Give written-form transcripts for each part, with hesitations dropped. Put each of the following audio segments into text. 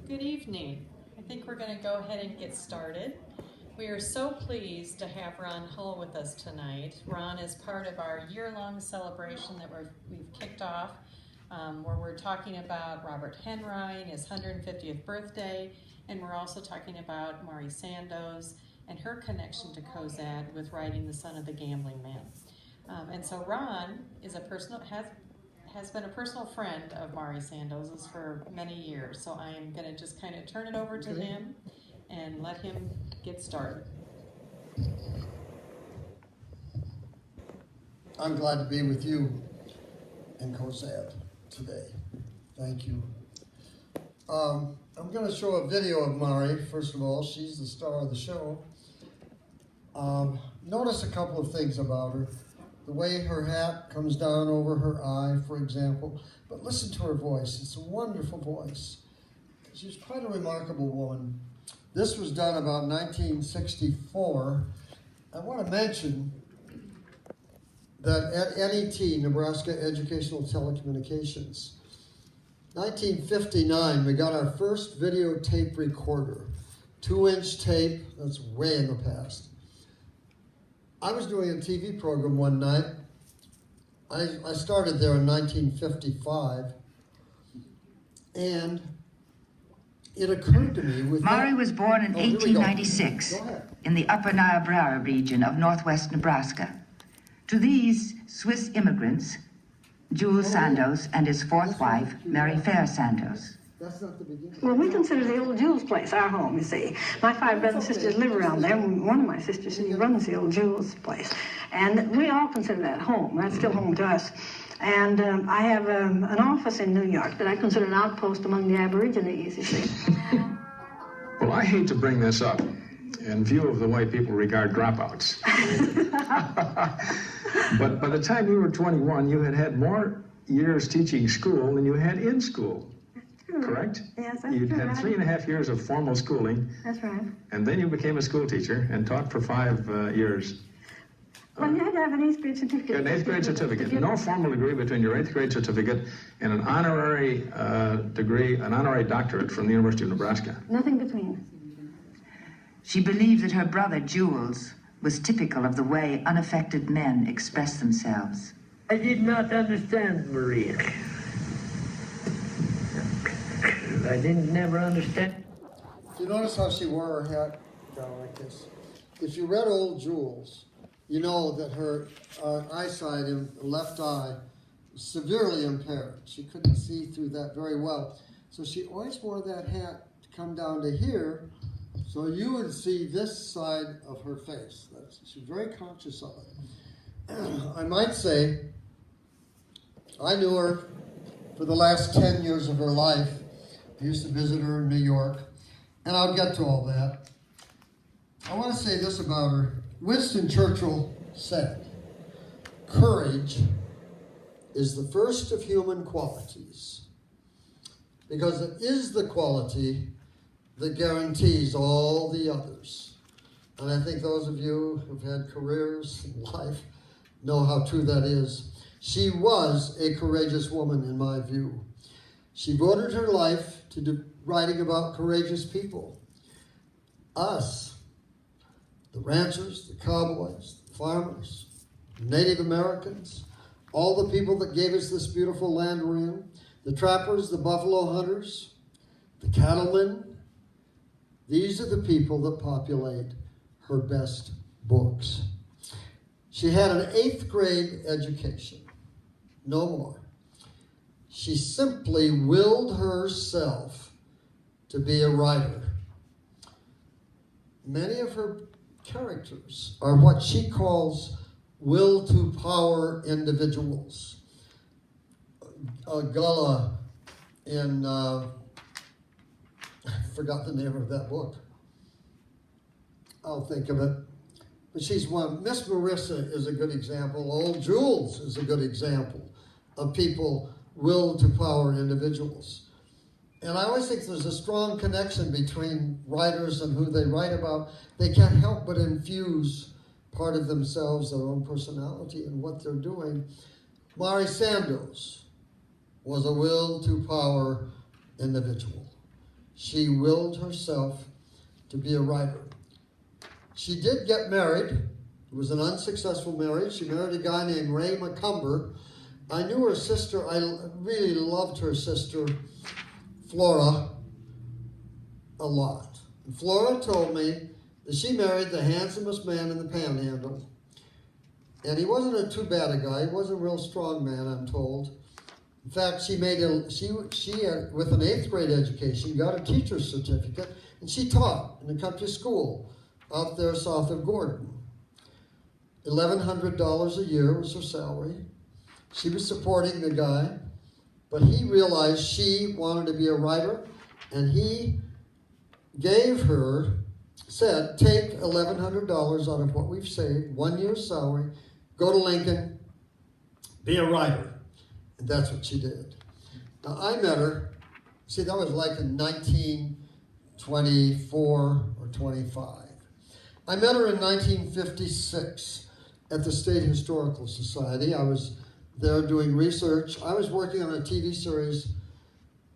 Good evening. I think we're going to go ahead and get started. We are so pleased to have Ron Hull with us tonight. Ron is part of our year-long celebration that we've kicked off, where we're talking about Robert Henrine, his 150th birthday, and we're also talking about Mari Sandoz and her connection to Cozad with writing The Son of the Gambling Man. And so Ron is has been a personal friend of Mari Sandoz's for many years. So I am going to just kind of turn it over to him and let him get started. I'm glad to be with you in Cozad today. Thank you. I'm going to show a video of Mari. First of all, she's the star of the show. Notice a couple of things about her. The way her hat comes down over her eye, for example. But listen to her voice. It's a wonderful voice. She's quite a remarkable woman. This was done about 1964. I want to mention that at NET, Nebraska Educational Telecommunications, 1959, we got our first videotape recorder. 2-inch tape, that's way in the past. I was doing a TV program one night. I started there in 1955, and it occurred to me with Mari was born in 1896 in the Upper Niobrara region of northwest Nebraska. To these Swiss immigrants, Jules Sandoz and his fourth wife, Mary Fair Sandoz. That's not the beginning. Well, we consider the old Jules place our home, you see. My 5 brothers and sisters live around there. One of my sisters, she runs the old Jules place. And we all consider that home. That's still home to us. And I have an office in New York that I consider an outpost among the Aborigines, you see. Well, I hate to bring this up in view of the way people regard dropouts. But by the time you were 21, you had had more years teaching school than you had in school. Correct? Yes, that's You'd true. had 3.5 years of formal schooling. That's right. And then you became a school teacher and taught for 5 years. Well, you had to have an 8th grade certificate. An 8th grade certificate. No formal degree between your 8th grade certificate and an honorary degree, an honorary doctorate from the University of Nebraska. Nothing between. She believed that her brother, Jules, was typical of the way unaffected men express themselves. I did not understand Maria. I didn't never understand. Do you notice how she wore her hat down like this? If you read Old Jules, you know that her eyesight in the left eye was severely impaired. She couldn't see through that very well. So she always wore that hat to come down to here, so you would see this side of her face. She's very conscious of it. I might say, I knew her for the last 10 years of her life. I used to visit her in New York, and I'll get to all that. I want to say this about her. Winston Churchill said, "Courage is the first of human qualities, because it is the quality that guarantees all the others." And I think those of you who've had careers in life know how true that is. She was a courageous woman, in my view. She devoted her life to writing about courageous people. Us, the ranchers, the cowboys, the farmers, Native Americans, all the people that gave us this beautiful land we're in, the trappers, the buffalo hunters, the cattlemen. These are the people that populate her best books. She had an 8th grade education, no more. She simply willed herself to be a writer. Many of her characters are what she calls will to power individuals. Gullah in, I forgot the name of that book. I'll think of it. But she's one. Miss Marissa is a good example. Old Jules is a good example of people will to power individuals. And I always think there's a strong connection between writers and who they write about. They can't help but infuse part of themselves, their own personality, in what they're doing. Mari Sandoz was a will to power individual. she willed herself to be a writer. She did get married. It was an unsuccessful marriage. She married a guy named Ray McCumber. I knew her sister. I really loved her sister, Flora, a lot. And Flora told me that she married the handsomest man in the Panhandle. And he wasn't a too bad a guy. He wasn't a real strong man, I'm told. In fact, she with an 8th grade education, got a teacher's certificate, and she taught in a country school out there south of Gordon. $1,100 a year was her salary. She was supporting the guy, but he realized she wanted to be a writer, and he gave her, said, take $1,100 out of what we've saved, 1 year's salary, go to Lincoln, be a writer. And that's what she did. Now, I met her, see, that was like in 1924 or 25. I met her in 1956 at the State Historical Society. I was there doing research. I was working on a TV series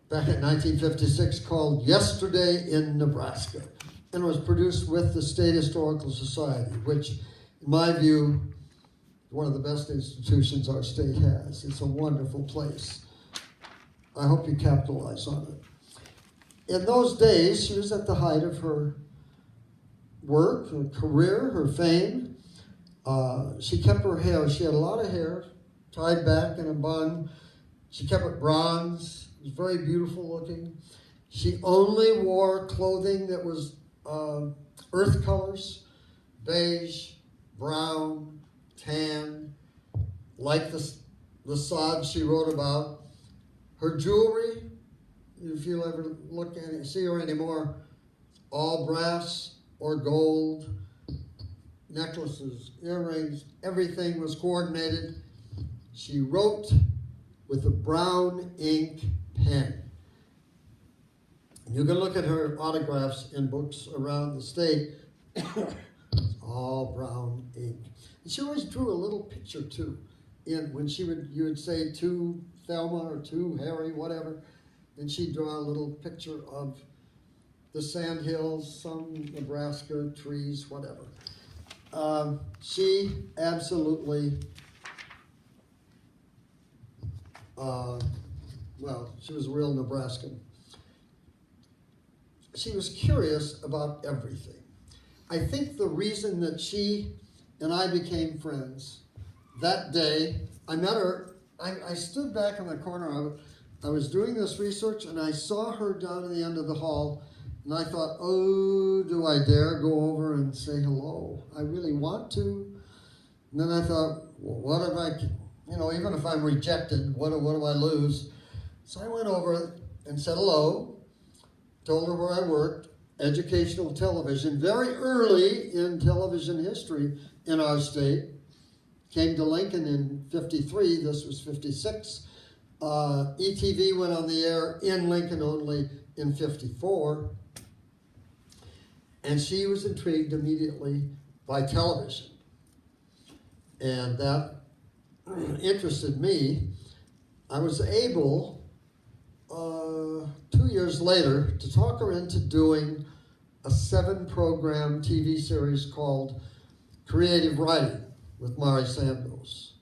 back in 1956 called Yesterday in Nebraska. And it was produced with the State Historical Society, which, in my view, one of the best institutions our state has. It's a wonderful place. I hope you capitalize on it. In those days, she was at the height of her work, her career, her fame. She kept her hair. She had a lot of hair tied back in a bun. She kept it bronze. It was very beautiful looking. She only wore clothing that was earth colors, beige, brown, tan, like the sod she wrote about. Her jewelry, if you'll ever look at it, see her anymore, all brass or gold, necklaces, earrings, everything was coordinated. She wrote with a brown ink pen. You can look at her autographs in books around the state. It's all brown ink. And she always drew a little picture too. When you would say to Thelma or to Harry, whatever, and she'd draw a little picture of the sand hills, some Nebraska trees, whatever. She absolutely, she was a real Nebraskan. She was curious about everything. I think the reason that she and I became friends, that day, I met her, I stood back in the corner, I was doing this research, and I saw her down at the end of the hall, and I thought, oh, do I dare go over and say hello? I really want to. And then I thought, well, what if even if I'm rejected, what do I lose? So I went over and said hello, told her where I worked, educational television, very early in television history in our state. Came to Lincoln in 53, this was 56. ETV went on the air in Lincoln only in 54. And she was intrigued immediately by television. And that interested me. I was able, 2 years later, to talk her into doing a 7-program TV series called Creative Writing with Mari Sandoz.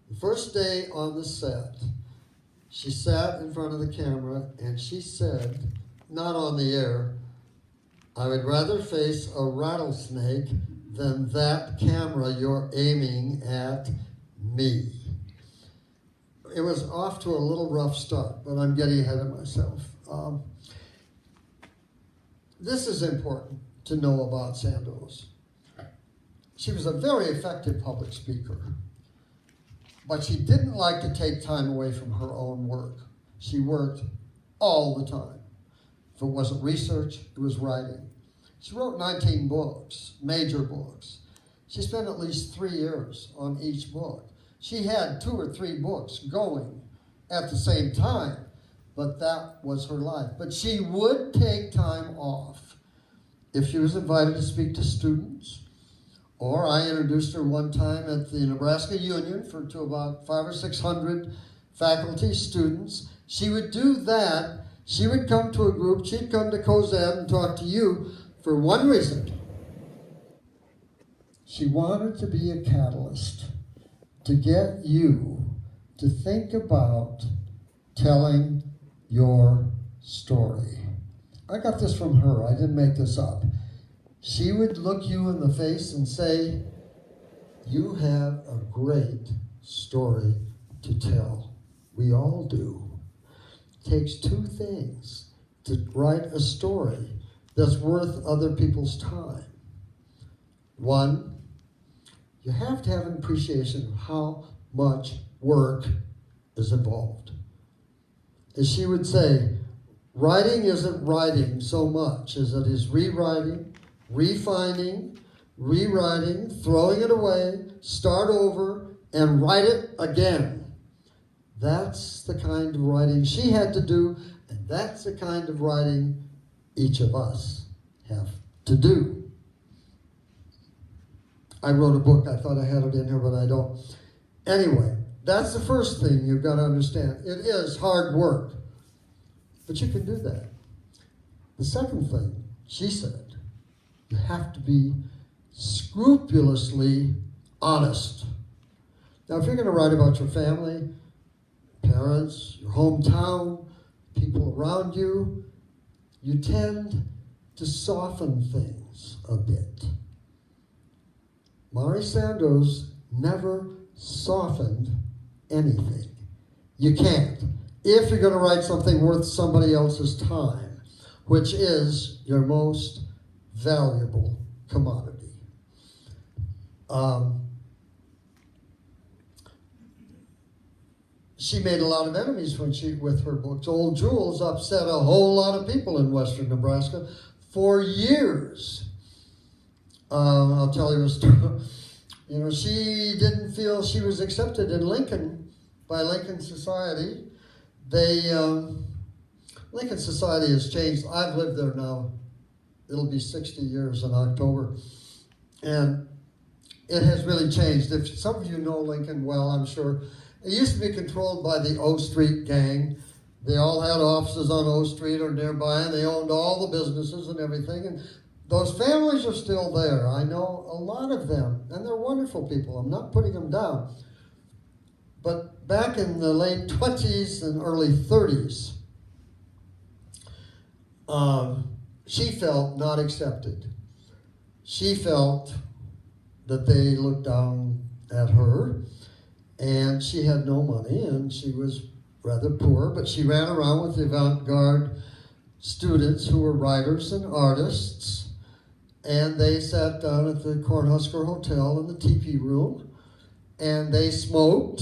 The first day on the set, she sat in front of the camera and she said, not on the air, I would rather face a rattlesnake than that camera you're aiming at me. It was off to a little rough start, but I'm getting ahead of myself. This is important to know about Sandoz. She was a very effective public speaker, but she didn't like to take time away from her own work. She worked all the time. If it wasn't research, it was writing. She wrote 19 books, major books. She spent at least 3 years on each book. She had 2 or 3 books going at the same time, but that was her life. But she would take time off if she was invited to speak to students, or I introduced her one time at the Nebraska Union to about 500 or 600 faculty students. She would do that She would come to a group, she'd come to Cozad and talk to you for one reason. She wanted to be a catalyst to get you to think about telling your story. I got this from her, I didn't make this up. She would look you in the face and say, you have a great story to tell. We all do. It takes two things to write a story that's worth other people's time. One, you have to have an appreciation of how much work is involved. As she would say, writing isn't writing so much as it is rewriting, refining, rewriting, throwing it away, start over, and write it again. That's the kind of writing she had to do, and that's the kind of writing each of us have to do. I wrote a book, I thought I had it in here, but I don't. Anyway, that's the first thing you've got to understand. It is hard work, but you can do that. The second thing, she said, you have to be scrupulously honest. Now, if you're going to write about your family, parents, your hometown, people around you, you tend to soften things a bit. Mari Sandoz never softened anything. You can't. If you're going to write something worth somebody else's time, which is your most valuable commodity. She made a lot of enemies with her books. Old Jules upset a whole lot of people in western Nebraska for years. I'll tell you a story. You know, she didn't feel she was accepted in Lincoln by Lincoln Society. Lincoln Society has changed. I've lived there now. It'll be 60 years in October. And it has really changed. If some of you know Lincoln well, I'm sure. It used to be controlled by the O Street gang. They all had offices on O Street or nearby, and they owned all the businesses and everything. And those families are still there. I know a lot of them, and they're wonderful people. I'm not putting them down. But back in the late 20s and early 30s, she felt not accepted. She felt that they looked down at her, and she had no money, and she was rather poor, but she ran around with the avant-garde students who were writers and artists, and they sat down at the Cornhusker Hotel in the teepee room, and they smoked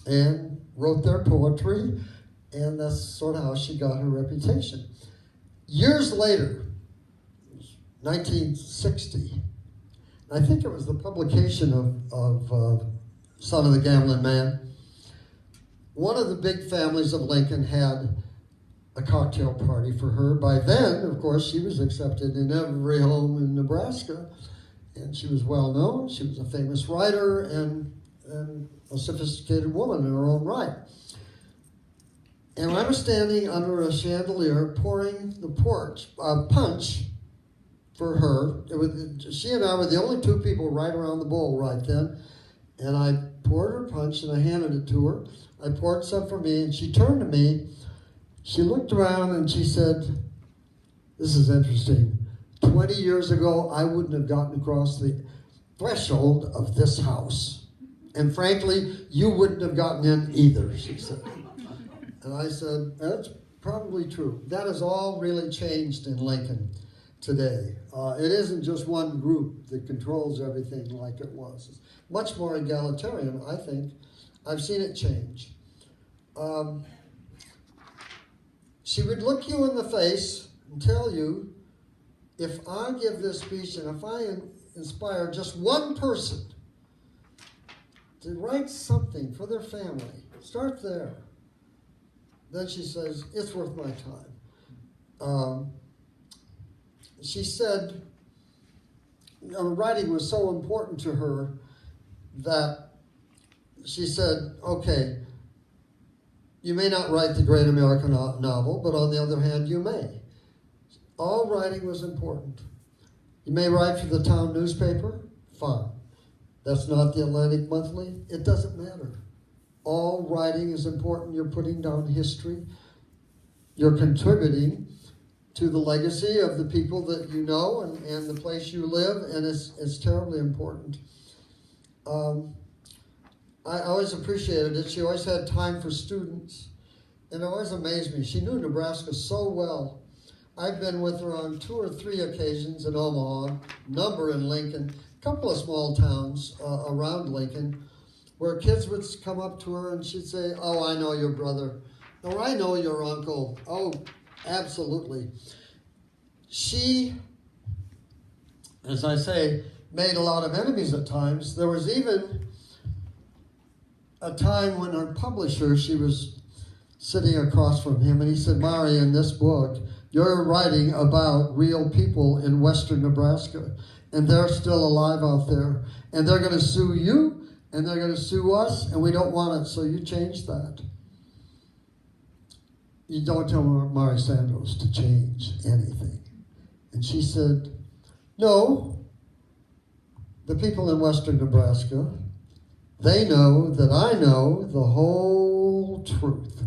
and wrote their poetry, and that's sort of how she got her reputation. Years later, 1960, I think it was the publication of Son of the Gambling Man, one of the big families of Lincoln had a cocktail party for her. By then, of course, she was accepted in every home in Nebraska, and she was well known. She was a famous writer and a sophisticated woman in her own right. And I was standing under a chandelier pouring the punch for her. She and I were the only two people right around the bowl right then. And I poured her punch and I handed it to her. I poured some for me, and she turned to me. She looked around and she said, this is interesting. 20 years ago, I wouldn't have gotten across the threshold of this house. And frankly, you wouldn't have gotten in either, she said. And I said, that's probably true. That has all really changed in Lincoln today. It isn't just one group that controls everything like it was. It's much more egalitarian, I think. I've seen it change. She would look you in the face and tell you, if I give this speech and if I inspire just one person to write something for their family, start there. Then she says, it's worth my time. She said, writing was so important to her that she said, okay, You may not write the great American novel, but on the other hand, you may. All writing was important. You may write for the town newspaper, fine. That's not the Atlantic Monthly, it doesn't matter. All writing is important. You're putting down history. You're contributing to the legacy of the people that you know and the place you live, and it's terribly important. I always appreciated it. She always had time for students, and it always amazed me. She knew Nebraska so well. I've been with her on 2 or 3 occasions in Omaha, number in Lincoln, a couple of small towns around Lincoln, where kids would come up to her and she'd say, "Oh, I know your brother," or "I know your uncle." Oh, absolutely. She, as I say, made a lot of enemies at times. There was even a time when her publisher, she was sitting across from him, and he said, "Mari, in this book, you're writing about real people in western Nebraska, and they're still alive out there, and they're going to sue you, and they're going to sue us, and we don't want it, so you change that." You don't tell Mari Sandos to change anything. And she said, "No, the people in western Nebraska, they know that I know the whole truth.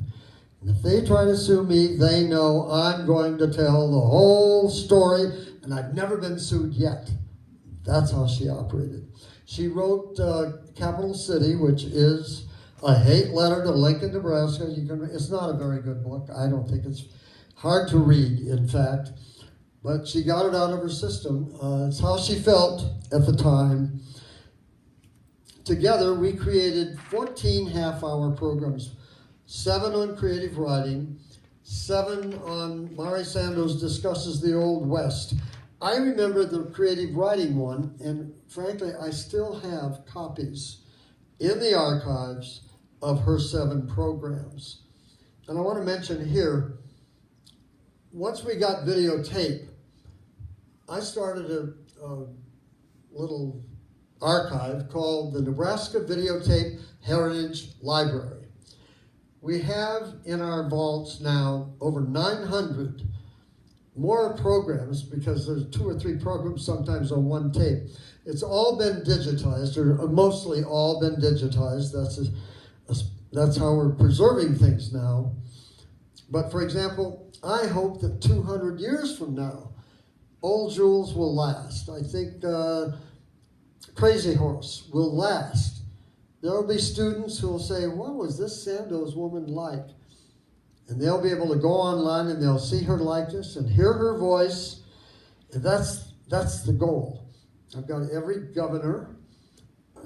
And if they try to sue me, they know I'm going to tell the whole story, and I've never been sued yet." That's how she operated. She wrote Capital City, which is a hate letter to Lincoln, Nebraska. It's not a very good book. I don't think it's hard to read, in fact. But she got it out of her system. It's how she felt at the time. Together, we created 14 half-hour programs, 7 on creative writing, 7 on Mari Sandos Discusses the Old West. I remember the creative writing one, and frankly, I still have copies in the archives of her 7 programs. And I want to mention here, once we got videotape, I started a little archive called the Nebraska Videotape Heritage Library. We have in our vaults now over 900 more programs, because there's 2 or 3 programs sometimes on one tape. It's all been digitized, or mostly all been digitized. That's how we're preserving things now. But for example, I hope that 200 years from now, Old Jules will last. I think Crazy Horse will last. There will be students who will say, "What was this Sandos woman like?" And they'll be able to go online and they'll see her likeness and hear her voice. And that's the goal. I've got every governor.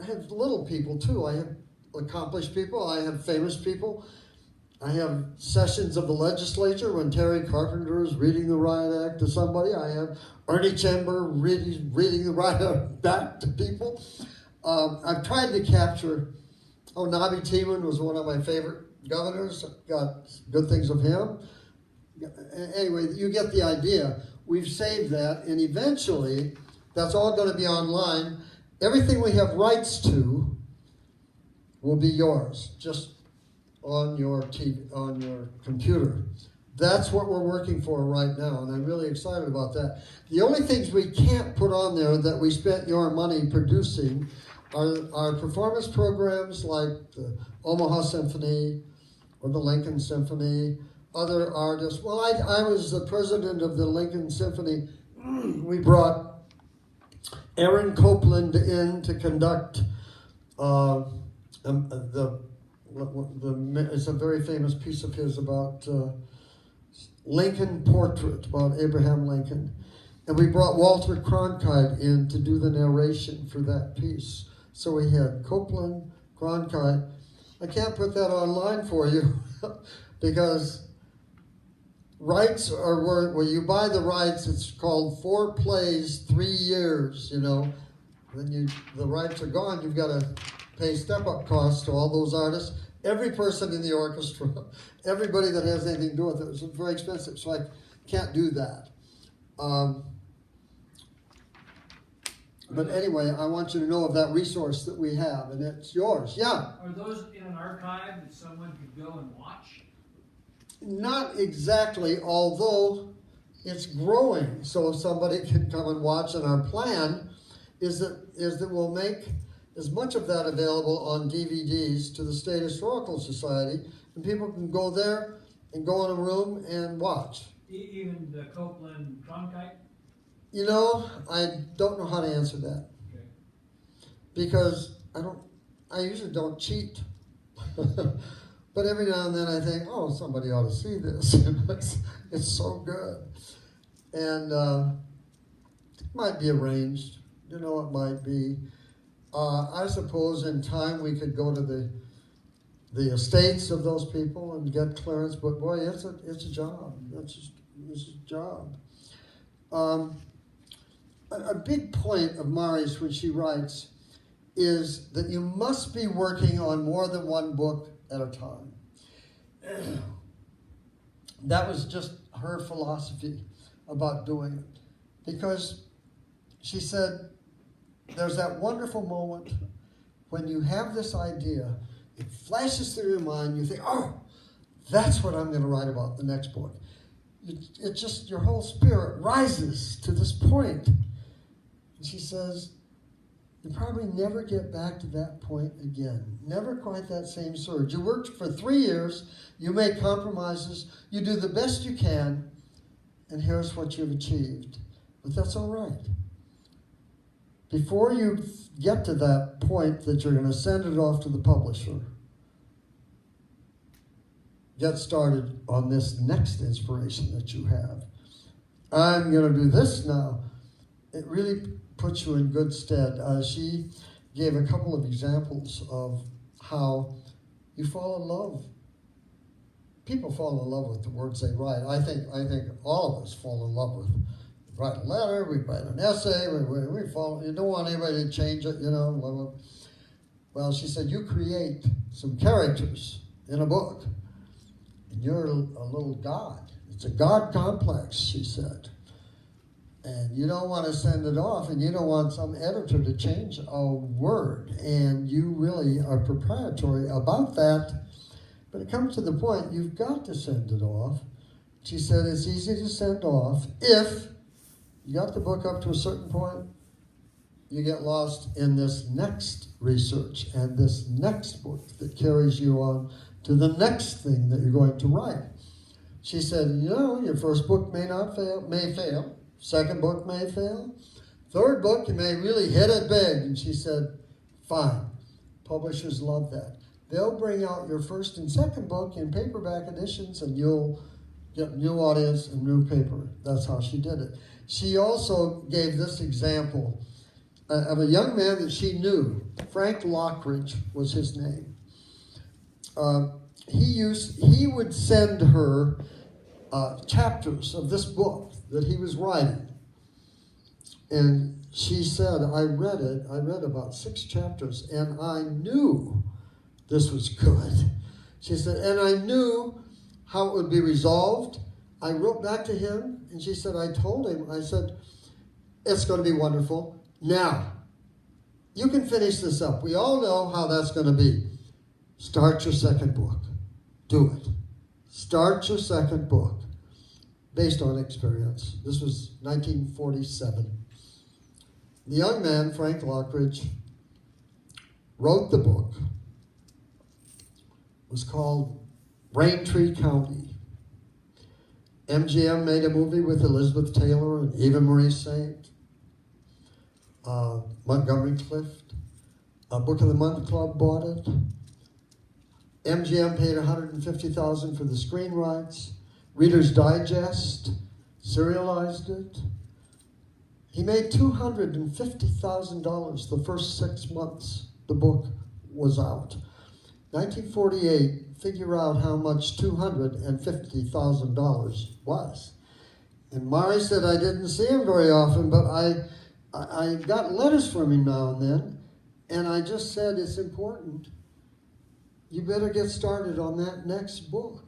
I have little people too. I have accomplished people. I have famous people. I have sessions of the legislature when Terry Carpenter is reading the Riot Act to somebody. I have Ernie Chamber reading the Riot Act back to people. I've tried to capture, Nabi Tiemann was one of my favorite governors. Got good things of him. Anyway, you get the idea. We've saved that, and eventually, that's all going to be online. Everything we have rights to will be yours, just on your TV, on your computer. That's what we're working for right now, and I'm really excited about that. The only things we can't put on there that we spent your money producing are performance programs like the Omaha Symphony or the Lincoln Symphony, other artists. Well, I was the president of the Lincoln Symphony. We brought Aaron Copland in to conduct it's a very famous piece of his about Lincoln Portrait, about Abraham Lincoln. And we brought Walter Cronkite in to do the narration for that piece. So we had Copland, Cronkite. I can't put that online for you because rights are where, when you buy the rights, it's called 4 plays, 3 years, you know. Then the rights are gone, you've got to pay step-up costs to all those artists. Every person in the orchestra, everybody that has anything to do with it. It's very expensive, so I can't do that. But anyway, I want you to know of that resource that we have, and it's yours. Yeah? Are those in an archive that someone could go and watch? Not exactly, although it's growing, so somebody can come and watch. And our plan is that we'll make as much of that available on DVDs to the State Historical Society, and people can go there and go in a room and watch. Even the Copeland Cronkite? You know, I don't know how to answer that. Okay. Because I usually don't cheat. But every now and then I think, oh, somebody ought to see this. It's so good. And it might be arranged. You know, it might be. I suppose in time we could go to the estates of those people and get clearance. But boy, it's a job. It's a job. A big point of Mari's when she writes is that you must be working on more than one book at a time. That was just her philosophy about doing it. Because she said, there's that wonderful moment when you have this idea, it flashes through your mind, you think, oh, that's what I'm going to write about the next book. It just, your whole spirit rises to this point. And she says, you probably never get back to that point again. Never quite that same surge. You worked for 3 years, you make compromises, you do the best you can, and here's what you've achieved. But that's all right. Before you get to that point that you're going to send it off to the publisher, get started on this next inspiration that you have. I'm going to do this now. It really puts you in good stead. She gave a couple of examples of how you fall in love. People fall in love with the words they write. I think all of us fall in love with. We write a letter, we write an essay, we fall. You don't want anybody to change it, you know. Well, she said, you create some characters in a book, and you're a little god. It's a god complex, she said. And you don't want to send it off, and you don't want some editor to change a word, and you really are proprietary about that. But it comes to the point, you've got to send it off. She said it's easy to send off if you got the book up to a certain point, you get lost in this next research and this next book that carries you on to the next thing that you're going to write. She said, you know, your first book may fail. Second book may fail. Third book, you may really hit it big. And she said, fine. Publishers love that. They'll bring out your first and second book in paperback editions, and you'll get new audience and new paper. That's how she did it. She also gave this example of a young man that she knew. Frank Lockridge was his name. He would send her chapters of this book that he was writing. And she said, I read about 6 chapters, and I knew this was good. She said, and I knew how it would be resolved. I wrote back to him, and she said, I told him, I said, it's going to be wonderful. Now, you can finish this up. We all know how that's going to be. Start your second book. Do it. Start your second book. Based on experience. This was 1947. The young man, Frank Lockridge, wrote the book. It was called Braintree County. MGM made a movie with Elizabeth Taylor and Eva Marie Saint. Montgomery Clift. Book of the Month Club bought it. MGM paid $150,000 for the screen rights. Reader's Digest serialized it. He made $250,000 the first 6 months the book was out. 1948, figure out how much $250,000 was. And Mari said, I didn't see him very often, but I got letters from him now and then, and I just said, it's important. You better get started on that next book.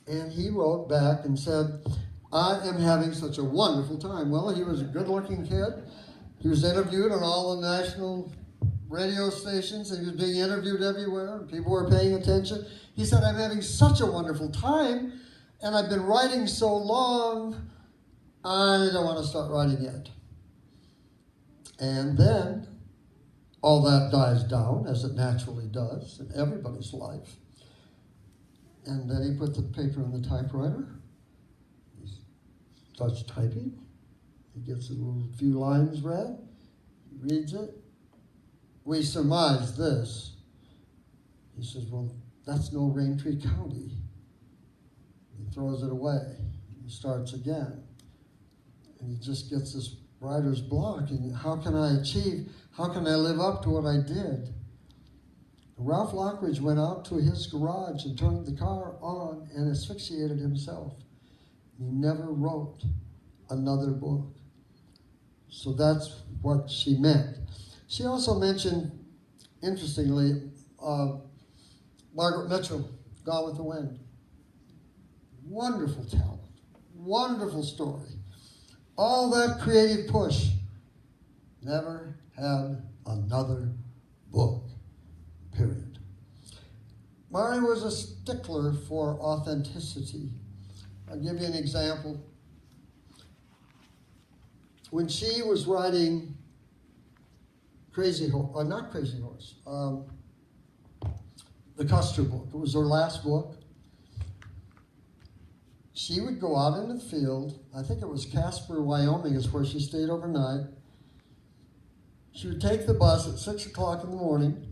And he wrote back and said, I am having such a wonderful time. Well, he was a good-looking kid, He was interviewed on all the national radio stations, and he was being interviewed everywhere, and people were paying attention. He said, I'm having such a wonderful time, and I've been writing so long, I don't want to start writing yet. And then all that dies down, as it naturally does in everybody's life. And then he put the paper on the typewriter. He starts typing. He gets a few lines read. He reads it. We surmise this. He says, well, that's no Raintree County. He throws it away. He starts again. And he just gets this writer's block. And how can I live up to what I did? Ralph Lockridge went out to his garage and turned the car on and asphyxiated himself. He never wrote another book. So that's what she meant. She also mentioned, interestingly, Margaret Mitchell, Gone with the Wind. Wonderful talent, wonderful story. All that creative push, never had another book, period. Mari was a stickler for authenticity. I'll give you an example. When she was writing the Custer book, it was her last book. She would go out into the field, I think it was Casper, Wyoming is where she stayed overnight. She would take the bus at 6 o'clock in the morning,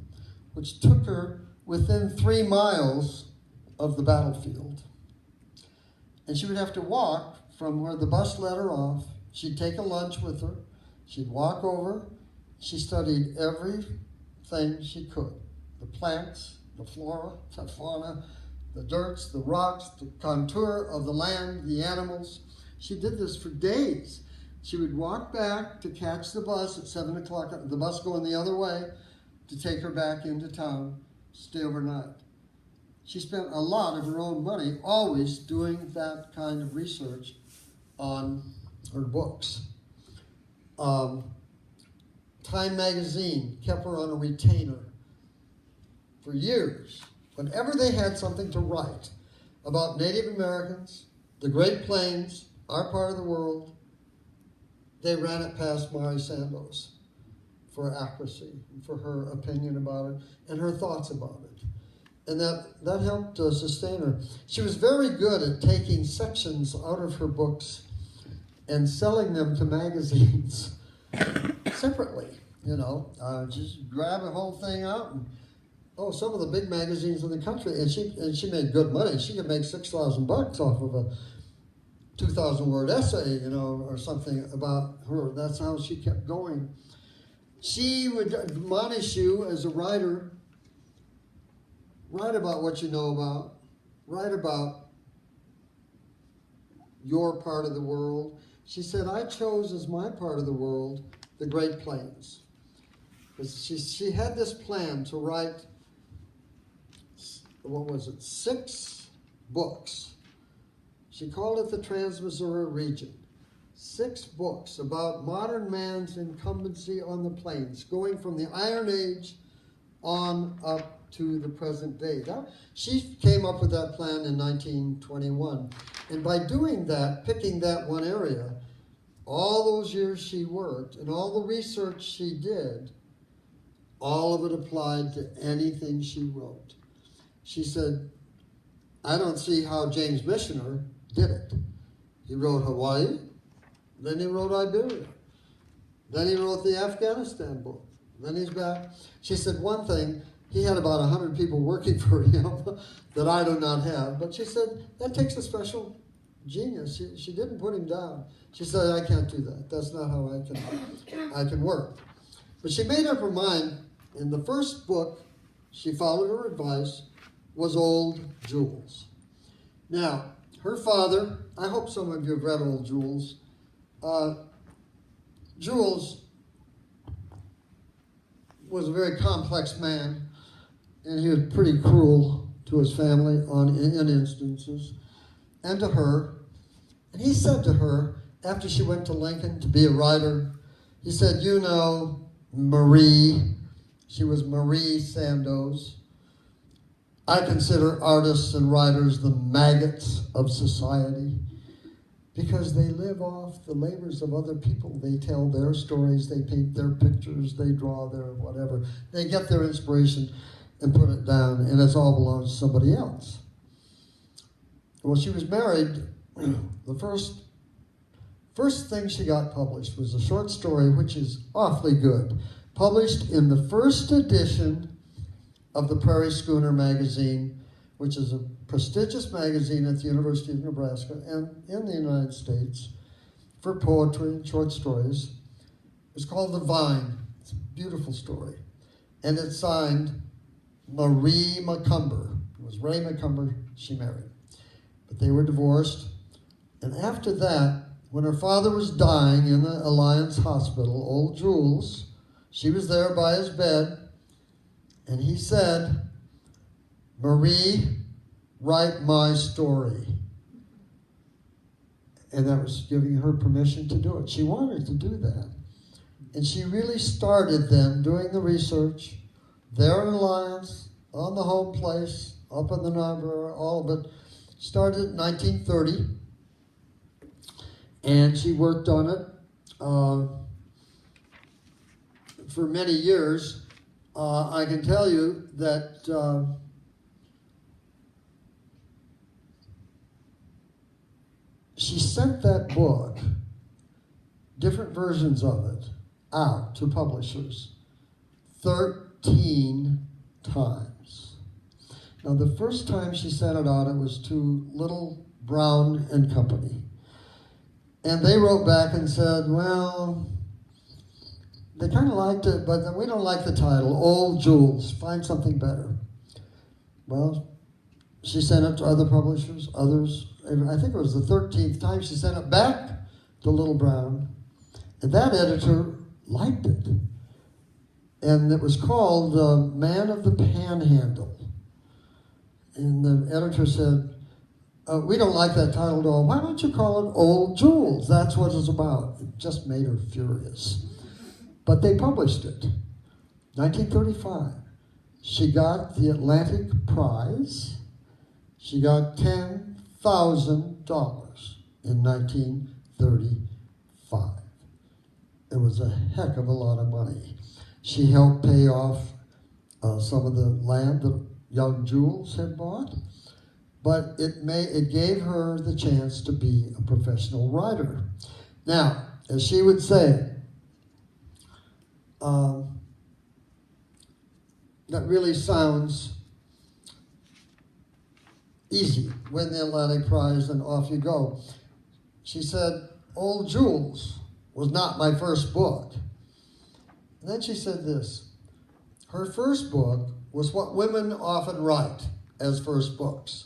which took her within 3 miles of the battlefield. And she would have to walk from where the bus let her off. She'd take a lunch with her. She'd walk over. She studied everything she could. The plants, the flora, the fauna, the dirts, the rocks, the contour of the land, the animals. She did this for days. She would walk back to catch the bus at 7 o'clock, the bus going the other way, to take her back into town, stay overnight. She spent a lot of her own money always doing that kind of research on her books. Time magazine kept her on a retainer for years. Whenever they had something to write about Native Americans, the Great Plains, our part of the world, they ran it past Mari Sandoz for accuracy, for her opinion about it, and her thoughts about it. And that helped sustain her. She was very good at taking sections out of her books and selling them to magazines separately. Just grab a whole thing out and some of the big magazines in the country, and she made good money. She could make $6,000 off of a 2,000-word essay, or something about her. That's how she kept going. She would admonish you as a writer, write about what you know about, write about your part of the world. She said, I chose as my part of the world the Great Plains. She had this plan to write, 6 books. She called it the Trans-Missouri region. 6 books about modern man's incumbency on the plains, going from the Iron Age on up to the present day. She came up with that plan in 1921. And by doing that, picking that one area, all those years she worked and all the research she did, all of it applied to anything she wrote. She said, I don't see how James Michener did it. He wrote Hawaii, then he wrote Iberia, then he wrote the Afghanistan book, then he's back. She said one thing, he had about 100 people working for him that I do not have, but she said, that takes a special genius. She didn't put him down. She said, I can't do that. That's not how I can work. But she made up her mind. In the first book, she followed her advice, was Old Jules. Now, her father, I hope some of you have read Old Jules. Jules was a very complex man, and he was pretty cruel to his family in instances, and to her. And he said to her, after she went to Lincoln to be a writer, He said, you know, Marie, she was Marie Sandoz. I consider artists and writers the maggots of society because they live off the labors of other people. They tell their stories, they paint their pictures, they draw their whatever. They get their inspiration and put it down, and it all belongs to somebody else. Well, she was married. The first thing she got published was a short story, which is awfully good, published in the first edition of the Prairie Schooner magazine, which is a prestigious magazine at the University of Nebraska and in the United States for poetry and short stories. It's called The Vine. It's a beautiful story. And it's signed Marie Macomber. It was Ray Macomber she married. But they were divorced. And after that, when her father was dying in the Alliance Hospital, old Jules, she was there by his bed, and he said, Marie, write my story. And that was giving her permission to do it. She wanted to do that. And she really started then doing the research there in Alliance, on the home place, up in the Niobrara, all of it. Started in 1930. And she worked on it for many years. I can tell you that she sent that book, different versions of it, out to publishers 13 times. Now, the first time she sent it out, it was to Little Brown and Company. And they wrote back and said, well, they kind of liked it, but then we don't like the title, Old Jules, find something better. Well, she sent it to other publishers, others. I think it was the 13th time she sent it back to Little Brown, and that editor liked it. And it was called Man of the Panhandle. And the editor said, we don't like that title at all. Why don't you call it Old Jules? That's what it's about. It just made her furious. But they published it. 1935. She got the Atlantic Prize. She got $10,000 in 1935. It was a heck of a lot of money. She helped pay off some of the land that young Jules had bought. But it gave her the chance to be a professional writer. Now, as she would say, that really sounds easy. Win the Atlantic Prize and off you go. She said, Old Jules was not my first book. And then she said this, her first book was what women often write as first books.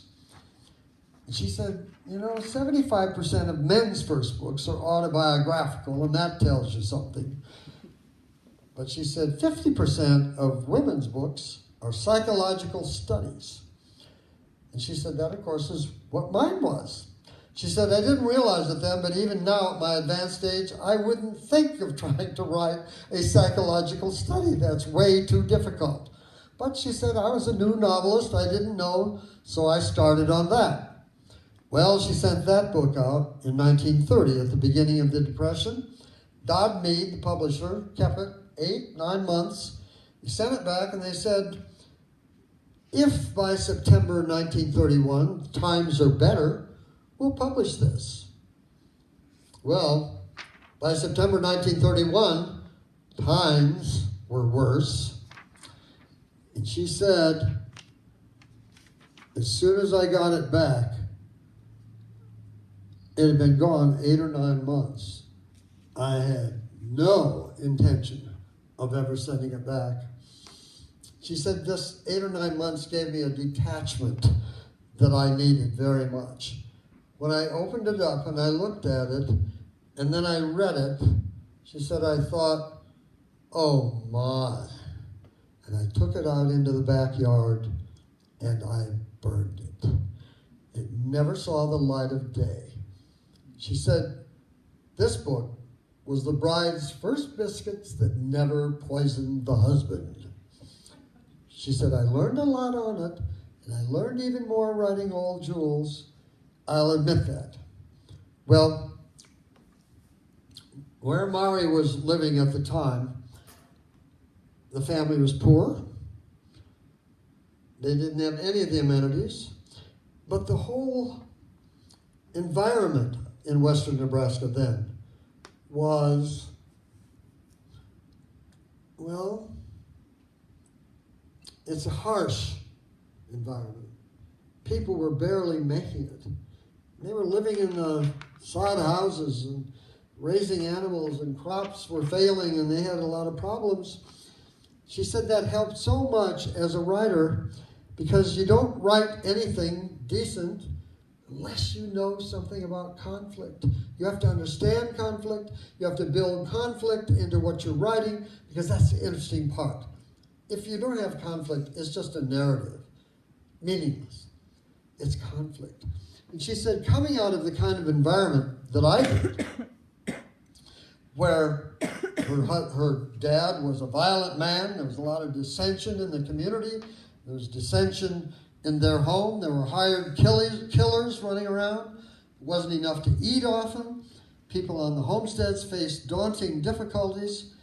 She said, 75% of men's first books are autobiographical, and that tells you something. But she said 50% of women's books are psychological studies. And she said that, of course, is what mine was. She said, I didn't realize it then, but even now at my advanced age, I wouldn't think of trying to write a psychological study. That's way too difficult. But she said, I was a new novelist. I didn't know, so I started on that. Well, she sent that book out in 1930, at the beginning of the Depression. Dodd Mead, the publisher, kept it 8-9 months. He sent it back, and they said, if by September 1931 times are better, we'll publish this. Well, by September 1931, times were worse. And she said, as soon as I got it back, it had been gone 8 or 9 months. I had no intention of ever sending it back. She said this 8 or 9 months gave me a detachment that I needed very much. When I opened it up and I looked at it, and then I read it, she said, I thought, oh my. And I took it out into the backyard and I burned it. It never saw the light of day. She said, this book was the bride's first biscuits that never poisoned the husband. She said, I learned a lot on it, and I learned even more writing Old Jewels. I'll admit that. Well, where Mari was living at the time, the family was poor. They didn't have any of the amenities, but the whole environment in western Nebraska then was, well, it's a harsh environment. People were barely making it. They were living in sod houses and raising animals, and crops were failing, and they had a lot of problems. She said that helped so much as a writer, because you don't write anything decent unless you know something about conflict. You have to understand conflict. You have to build conflict into what you're writing, because that's the interesting part. If you don't have conflict, it's just a narrative, meaningless. It's conflict. And she said, coming out of the kind of environment that I did, where her dad was a violent man, there was a lot of dissension in the community, there was dissension in their home, there were hired killers running around, it wasn't enough to eat often, people on the homesteads faced daunting difficulties.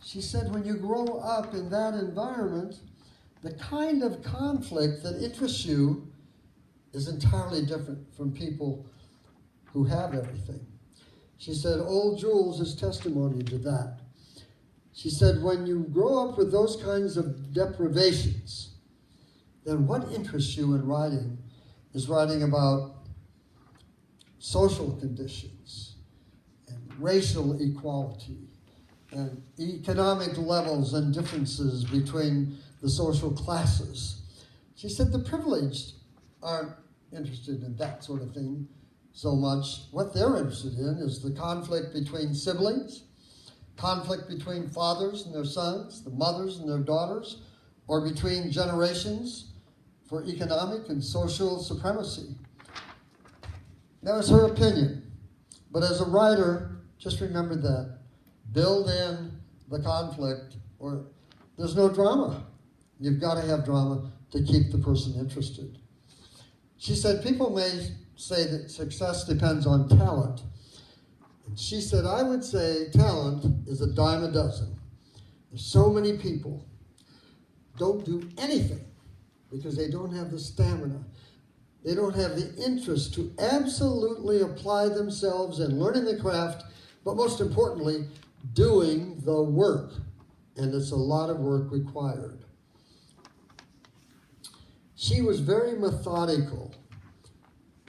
She said, when you grow up in that environment, the kind of conflict that interests you is entirely different from people who have everything. She said, Old Jewels is testimony to that. She said, when you grow up with those kinds of deprivations, then what interests you in writing is writing about social conditions and racial equality and economic levels and differences between the social classes. She said the privileged aren't interested in that sort of thing so much. What they're interested in is the conflict between siblings, conflict between fathers and their sons, the mothers and their daughters, or between generations for economic and social supremacy. That was her opinion. But as a writer, just remember that. Build in the conflict, or there's no drama. You've got to have drama to keep the person interested. She said, people may say that success depends on talent. And she said, I would say talent is a dime a dozen. There's so many people don't do anything because they don't have the stamina. They don't have the interest to absolutely apply themselves in learning the craft, but most importantly, doing the work. And it's a lot of work required. She was very methodical.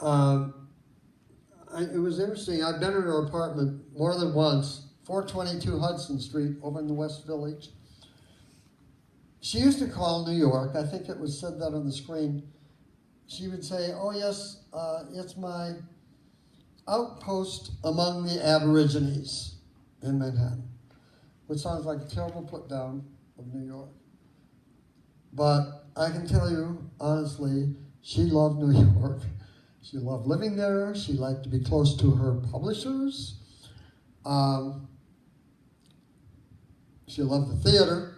It was interesting. I've been in her apartment more than once, 422 Hudson Street over in the West Village. She used to call New York. I think it was said that on the screen. She would say, oh yes, it's my outpost among the Aborigines in Manhattan, which sounds like a terrible put down of New York. But I can tell you, honestly, she loved New York. She loved living there. She liked to be close to her publishers. She loved the theater.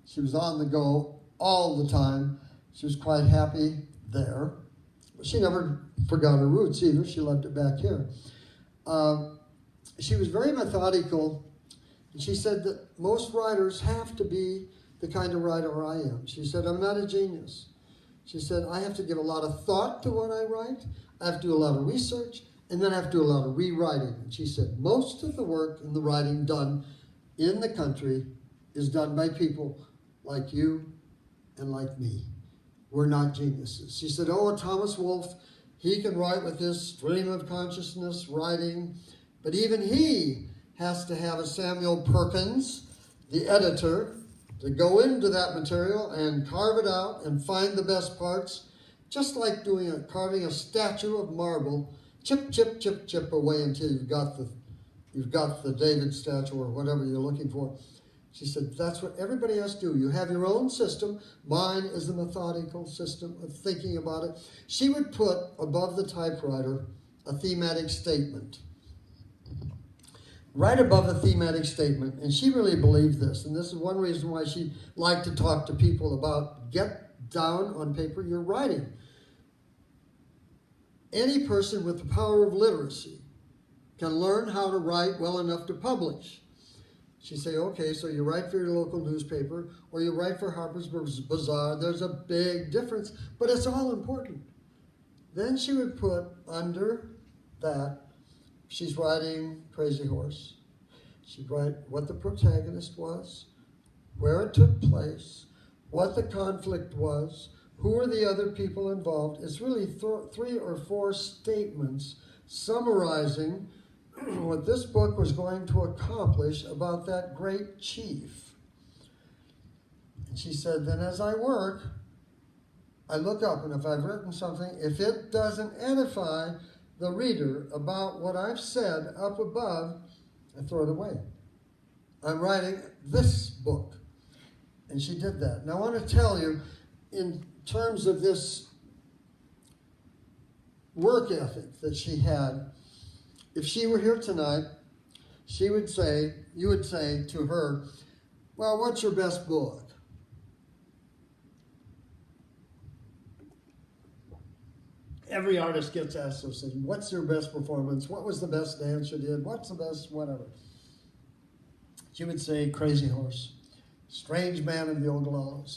She was on the go all the time. She was quite happy there. But she never forgot her roots either. She loved it back here. She was very methodical. And she said that most writers have to be the kind of writer I am. She said, I'm not a genius. She said, I have to give a lot of thought to what I write. I have to do a lot of research, and then I have to do a lot of rewriting. And she said, most of the work and the writing done in the country is done by people like you and like me. We're not geniuses. She said, oh, Thomas Wolfe, he can write with his stream of consciousness writing, but even he has to have a Samuel Perkins, the editor, to go into that material and carve it out and find the best parts, just like carving a statue of marble, chip, chip, chip, chip away until you've got the David statue or whatever you're looking for. She said, that's what everybody has to do. You have your own system. Mine is the methodical system of thinking about it. She would put above the typewriter a thematic statement. right above the thematic statement, and she really believed this, and this is one reason why she liked to talk to people about get down on paper your writing. Any person with the power of literacy can learn how to write well enough to publish. She'd say, okay, so you write for your local newspaper or you write for Harper's Bazaar. There's a big difference, but it's all important. Then she would put under that, she's writing Crazy Horse. She'd write what the protagonist was, where it took place, what the conflict was, who are the other people involved. It's really 3 or 4 statements summarizing what this book was going to accomplish about that great chief. And she said, then as I work, I look up, and if I've written something, if it doesn't edify the reader about what I've said up above, I throw it away. I'm writing this book. And she did that. And I want to tell you, in terms of this work ethic that she had, if she were here tonight, she would say, you would say to her, well, what's your best book? Every artist gets asked those things. What's your best performance? What was the best dance you did? What's the best whatever? She would say, Crazy Horse, Strange Man of the Oglala.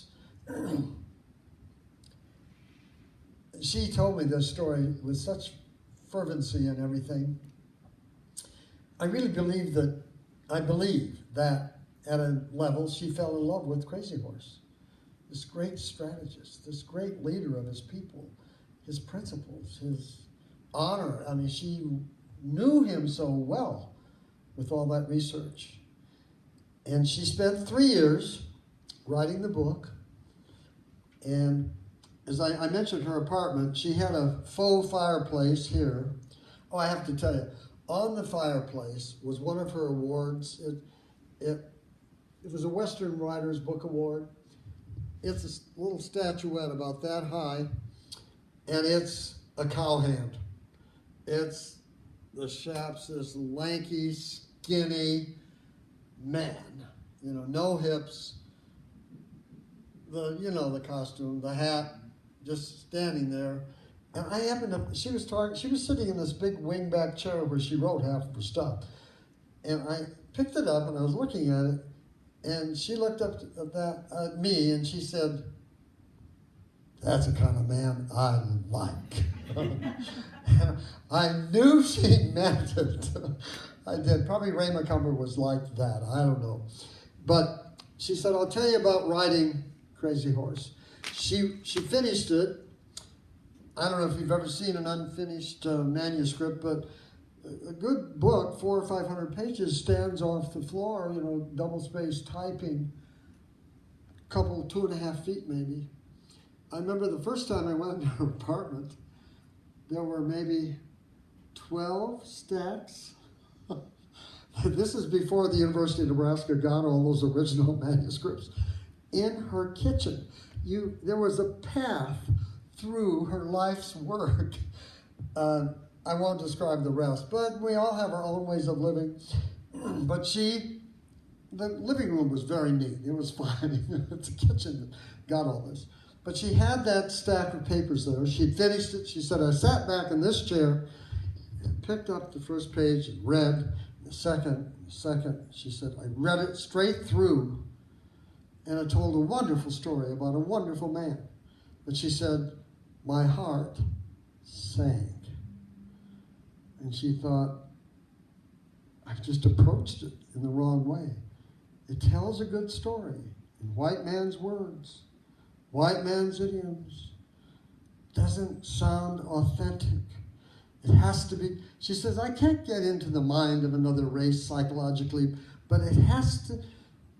She told me this story with such fervency and everything. I really believe that at a level she fell in love with Crazy Horse, this great strategist, this great leader of his people, his principles, his honor. I mean, she knew him so well with all that research. And she spent 3 years writing the book. And as I mentioned her apartment, she had a faux fireplace here. Oh, I have to tell you, on the fireplace was one of her awards. It was a Western Writers Book Award. It's a little statuette about that high, and it's a cowhand. It's the Shap's this lanky, skinny man, no hips, the costume, the hat, just standing there. And I happened to, she was sitting in this big wingback chair where she wrote half of her stuff. And I picked it up and I was looking at it, and she looked up at me and she said, that's the kind of man I like. And I knew she meant it. I did. Probably Ray McCumber was like that. I don't know. But she said, I'll tell you about writing Crazy Horse. She finished it. I don't know if you've ever seen an unfinished manuscript, but a good book, 400 or 500 pages, stands off the floor, double-spaced typing, couple, 2.5 feet maybe. I remember the first time I went into her apartment, there were maybe 12 stacks. This is before the University of Nebraska got all those original manuscripts. In her kitchen, there was a path through her life's work. I won't describe the rest, but we all have our own ways of living. But the living room was very neat. It was fine. It's a kitchen that got all this. But she had that stack of papers there. She'd finished it. She said, I sat back in this chair and picked up the first page and read the second. She said, I read it straight through, and it told a wonderful story about a wonderful man. But she said, my heart sank. And she thought, I've just approached it in the wrong way. It tells a good story in white man's words, white man's idioms. Doesn't sound authentic. It has to be, she says, I can't get into the mind of another race psychologically, but it has to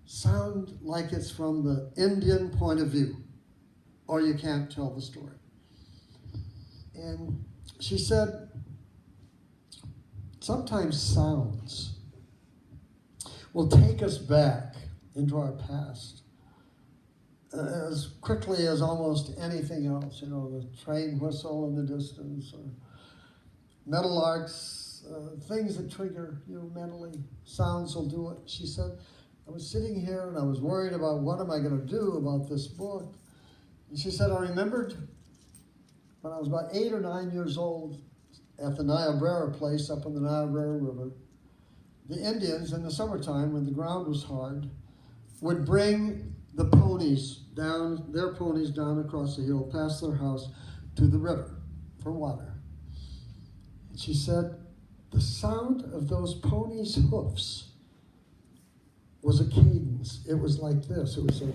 sound like it's from the Indian point of view, or you can't tell the story. And she said, sometimes sounds will take us back into our past as quickly as almost anything else. The train whistle in the distance, or metal arcs things that trigger you mentally. Sounds will do it. She said, I was sitting here and I was worried about what am I going to do about this book. And she said, I remembered when I was about 8 or 9 years old at the Niobrara place up on the Niobrara River, the Indians in the summertime when the ground was hard would bring the ponies down, their ponies down across the hill past their house to the river for water. And she said, the sound of those ponies' hoofs was a cadence. It was like this. It was like,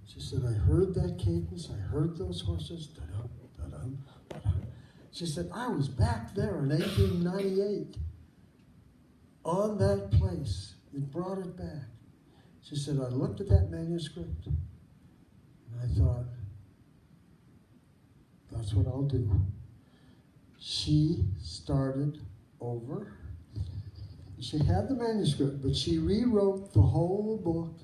she said, I heard that cadence. I heard those horses. Da-dum, da-dum, da-dum. She said, I was back there in 1898 on that place. It brought it back. She said, I looked at that manuscript and I thought, that's what I'll do. She started over. She had the manuscript, but she rewrote the whole book.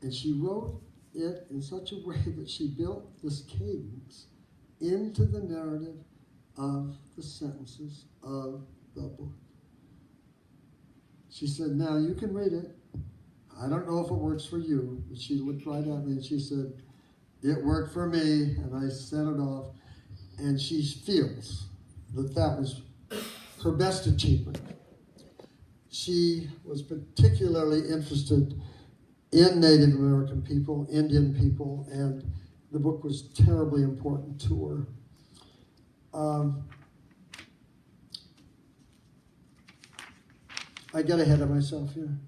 And she wrote it in such a way that she built this cadence into the narrative of the sentences of the book. She said, now you can read it. I don't know if it works for you, but she looked right at me and she said, it worked for me, and I sent it off. And she feels that that was her best achievement. She was particularly interested in Native American people, Indian people, and the book was terribly important to her. I got ahead of myself here.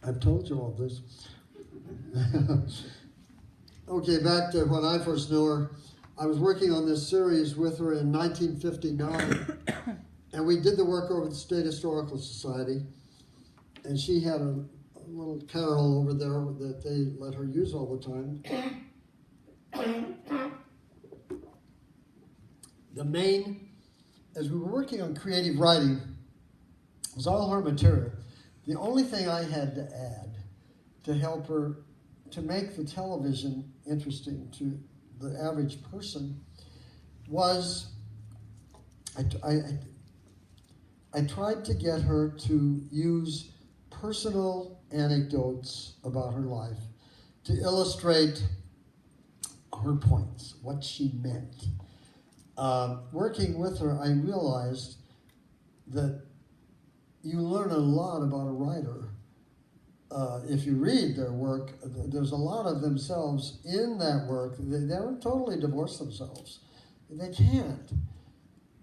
I've told you all this. Okay, back to when I first knew her. I was working on this series with her in 1959, and we did the work over at the State Historical Society, and she had a little carol over there that they let her use all the time. The main, as we were working on creative writing, was all her material. The only thing I had to add to help her to make the television interesting to the average person was I tried to get her to use personal anecdotes about her life to illustrate her points, what she meant. Working with her, I realized that you learn a lot about a writer. If you read their work, there's a lot of themselves in that work. They don't totally divorce themselves. They can't.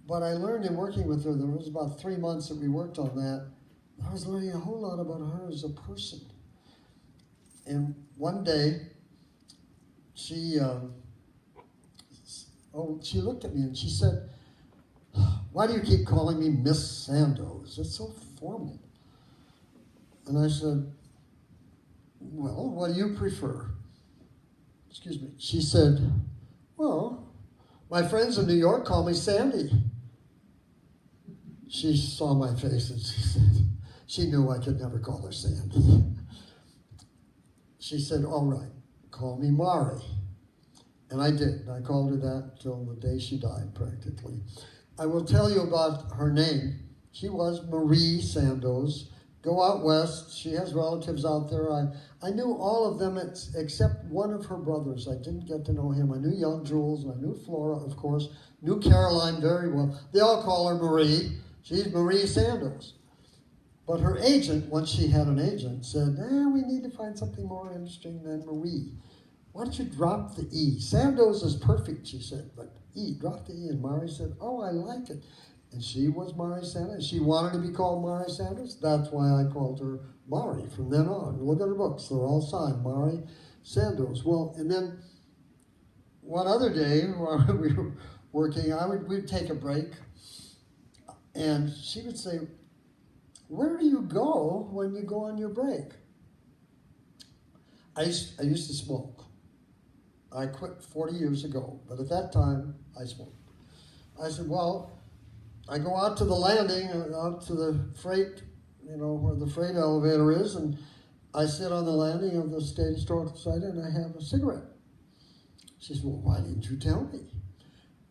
But I learned in working with her, there was about 3 months that we worked on that, I was learning a whole lot about her as a person. And one day, she looked at me and she said, why do you keep calling me Miss Sandoz? It's so formal. And I said, well, what do you prefer? Excuse me. She said, well, my friends in New York call me Sandy. She saw my face and she said, she knew I could never call her Sandy. She said, all right, call me Mari. And I did. I called her that till the day she died, practically. I will tell you about her name. She was Marie Sandoz. Go out west. She has relatives out there. I knew all of them except one of her brothers. I didn't get to know him. I knew young Jules, and I knew Flora, of course. Knew Caroline very well. They all call her Marie. She's Marie Sandoz. But her agent, once she had an agent, said, we need to find something more interesting than Marie. Why don't you drop the E? Sandoz is perfect, she said, but E, drop the E. And Mari said, oh, I like it. And she was Mari Sandoz. She wanted to be called Mari Sandoz. That's why I called her Mari from then on. Look at her books. They're all signed, Mari Sandoz. Well, and then one other day while we were working, we'd take a break, and she would say, where do you go when you go on your break? I used to smoke. I quit 40 years ago, but at that time, I smoked. I said, well, I go out to the landing, out to the freight, where the freight elevator is, and I sit on the landing of the State Historical Society and I have a cigarette. She says, well, why didn't you tell me?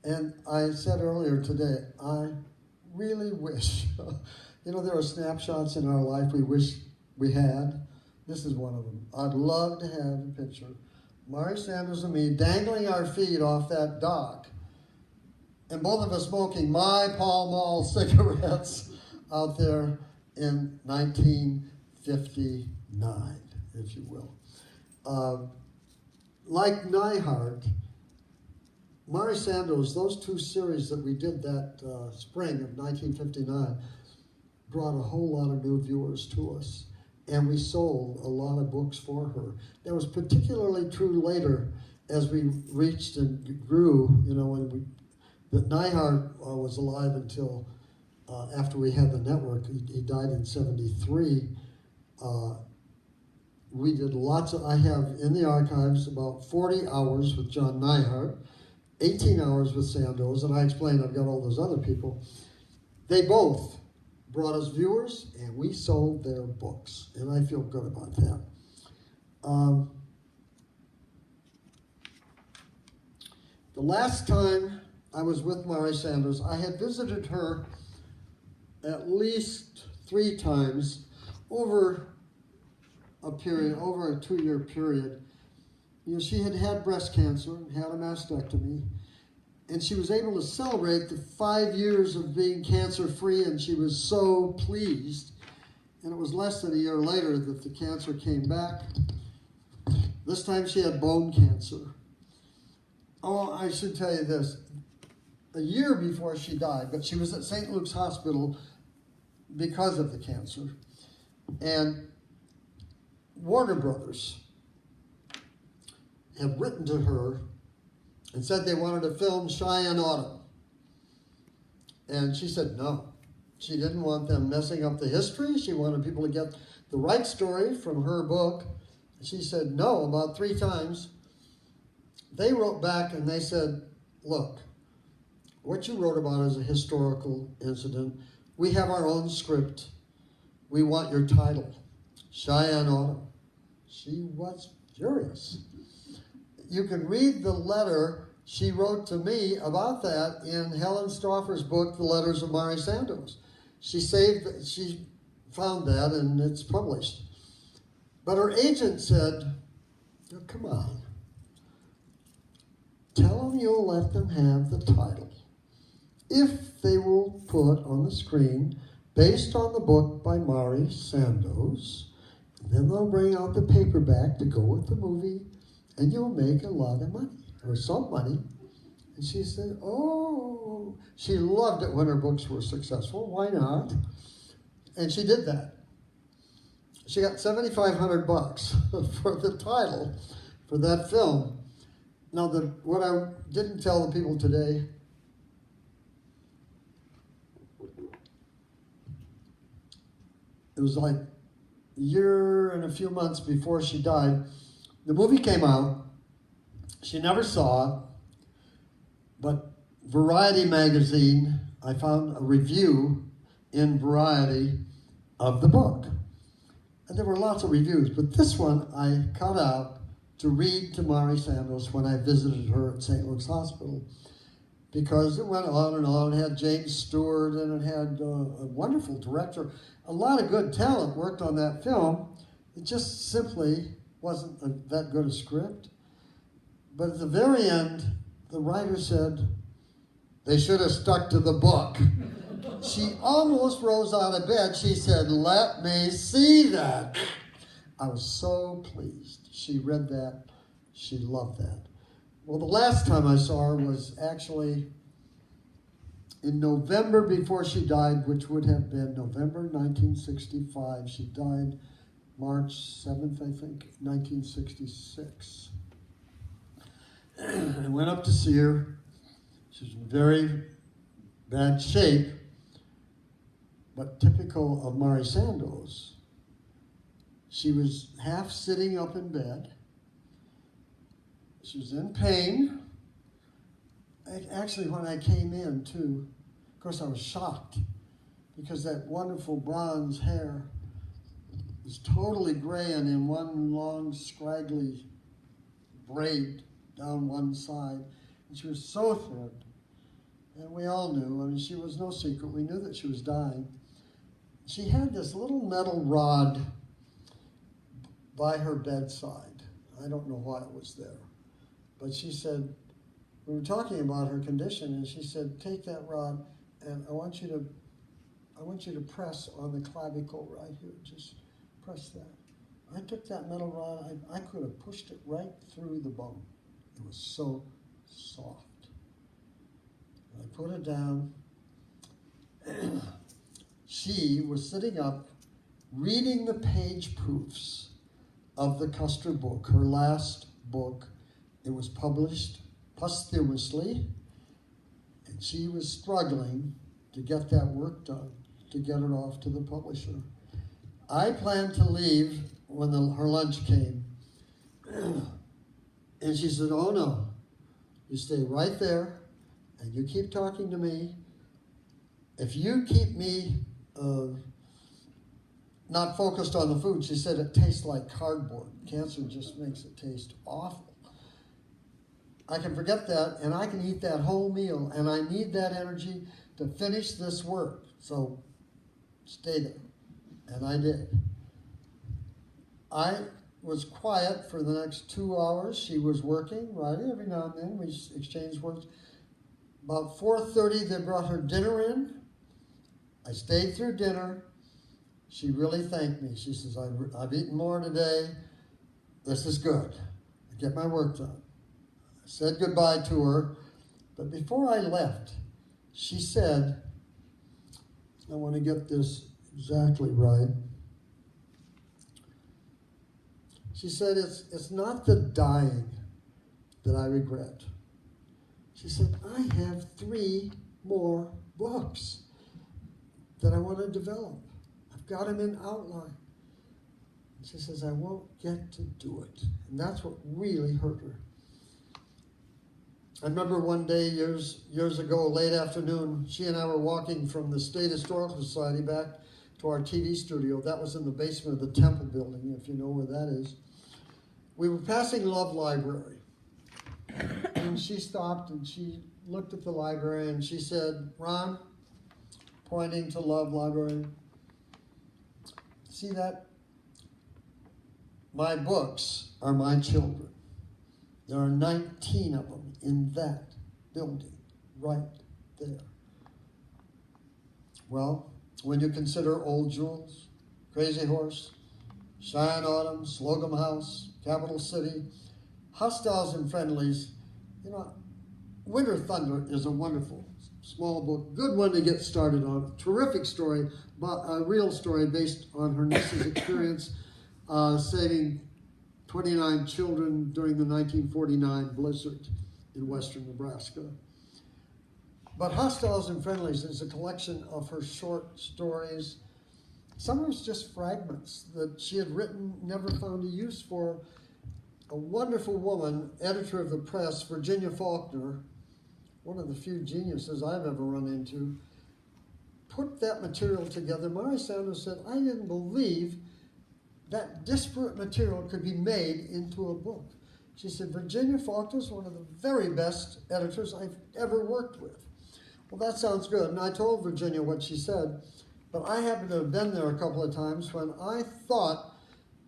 And I said earlier today, I really wish, there are snapshots in our life we wish we had. This is one of them. I'd love to have a picture. Mari Sanders and me dangling our feet off that dock, and both of us smoking my Pall Mall cigarettes out there in 1959, if you will. Like Neihardt, Mari Sandoz, those two series that we did that spring of 1959 brought a whole lot of new viewers to us. And we sold a lot of books for her. That was particularly true later as we reached and grew, that Neihardt was alive until after we had the network. He died in 73. We did I have in the archives about 40 hours with John Neihardt, 18 hours with Sandoz, and I explained I've got all those other people. They both brought us viewers, and we sold their books, and I feel good about that. The last time I was with Mari Sanders, I had visited her at least 3 times over a 2-year period. She had had breast cancer and had a mastectomy, and she was able to celebrate the 5 years of being cancer-free, and she was so pleased. And it was less than a year later that the cancer came back. This time she had bone cancer. Oh, I should tell you this. A year before she died, but she was at St. Luke's Hospital because of the cancer. And Warner Brothers had written to her and said they wanted to film Cheyenne Autumn. And she said no. She didn't want them messing up the history. She wanted people to get the right story from her book. She said no about 3 times. They wrote back and they said, look, what you wrote about is a historical incident. We have our own script. We want your title, Cheyenne Autumn. She was furious. You can read the letter she wrote to me about that in Helen Stauffer's book, The Letters of Mari Sandoz. She found that and it's published. But her agent said, oh, come on. Tell them you'll let them have the title if they will put on the screen, based on the book by Mari Sandoz, and then they'll bring out the paperback to go with the movie, and you'll make a lot of money, or some money. And she said, oh, she loved it when her books were successful. Why not? And she did that. She got $7,500 for the title for that film. Now, what I didn't tell the people today, it was like a year and a few months before she died. The movie came out. She never saw it, but Variety magazine, I found a review in Variety of the book. And there were lots of reviews, but this one I cut out to read to Mari Sandoz when I visited her at St. Luke's Hospital, because it went on and on. It had James Stewart, and it had a wonderful director. A lot of good talent worked on that film. It just simply wasn't that good a script. But at the very end, the writer said, they should have stuck to the book. She almost rose out of bed. She said, let me see that. I was so pleased. She read that. She loved that. Well, the last time I saw her was actually in November before she died, which would have been November 1965. She died March 7th, I think, 1966. I went up to see her. She was in very bad shape, but typical of Mari Sandoz. She was half sitting up in bed. She was in pain. Actually, when I came in, too, course, I was shocked because that wonderful bronze hair was totally gray and in one long, scraggly braid down one side. And she was so thin. And we all knew, I mean, she was no secret. We knew that she was dying. She had this little metal rod by her bedside. I don't know why it was there. But she said, we were talking about her condition, and she said, take that rod, and I want you to press on the clavicle right here. Just press that. I took that metal rod, I could have pushed it right through the bone. It was so soft. I put it down. She was sitting up reading the page proofs of the Custer book, her last book. It was published posthumously, and she was struggling to get that work done, to get it off to the publisher. I planned to leave when her lunch came, and she said, oh no, you stay right there, and you keep talking to me. If you keep me not focused on the food, she said it tastes like cardboard. Cancer just makes it taste awful. I can forget that, and I can eat that whole meal, and I need that energy to finish this work. So stay there. And I did. I was quiet for the next 2 hours. She was working, writing. Every now and then we exchanged words. About 4:30, they brought her dinner in. I stayed through dinner. She really thanked me. She says, I've eaten more today. This is good. I get my work done. I said goodbye to her. But before I left, she said, I want to get this exactly right. She said, it's not the dying that I regret. She said, I have 3 more books that I want to develop. I've got them in outline. She says, I won't get to do it. And that's what really hurt her. I remember one day years ago, late afternoon, she and I were walking from the State Historical Society back to our TV studio. That was in the basement of the Temple building, if you know where that is. We were passing Love Library. And she stopped and she looked at the library and she said, Ron, pointing to Love Library, see that? My books are my children. There are 19 of them in that building, right there. Well, when you consider Old Jules, Crazy Horse, Cheyenne Autumn, Slocum House, Capital City, Hostiles and Friendlies, you know, Winter Thunder is a wonderful small book, good one to get started on. Terrific story, but a real story based on her niece's experience saving 29 children during the 1949 blizzard in western Nebraska. But Hostiles and Friendlies is a collection of her short stories. Some of it's just fragments that she had written, never found a use for. A wonderful woman, editor of the press, Virginia Faulkner, one of the few geniuses I've ever run into, put that material together. Mari Sandoz said, I didn't believe that disparate material could be made into a book. She said, Virginia Faulkner is one of the very best editors I've ever worked with. Well, that sounds good. And I told Virginia what she said, but I happened to have been there a couple of times when I thought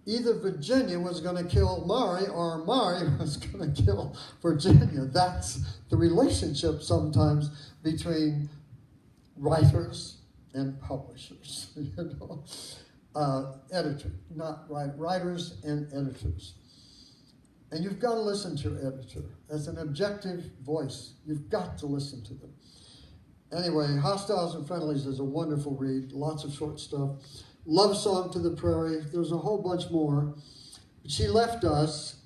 either Virginia was going to kill Mari or Mari was going to kill Virginia. That's the relationship sometimes between writers and publishers, you know. Writers and editors. And you've got to listen to your editor. As an objective voice, you've got to listen to them. Anyway, Hostiles and Friendlies is a wonderful read, lots of short stuff. Love Song to the Prairie, there's a whole bunch more. She left us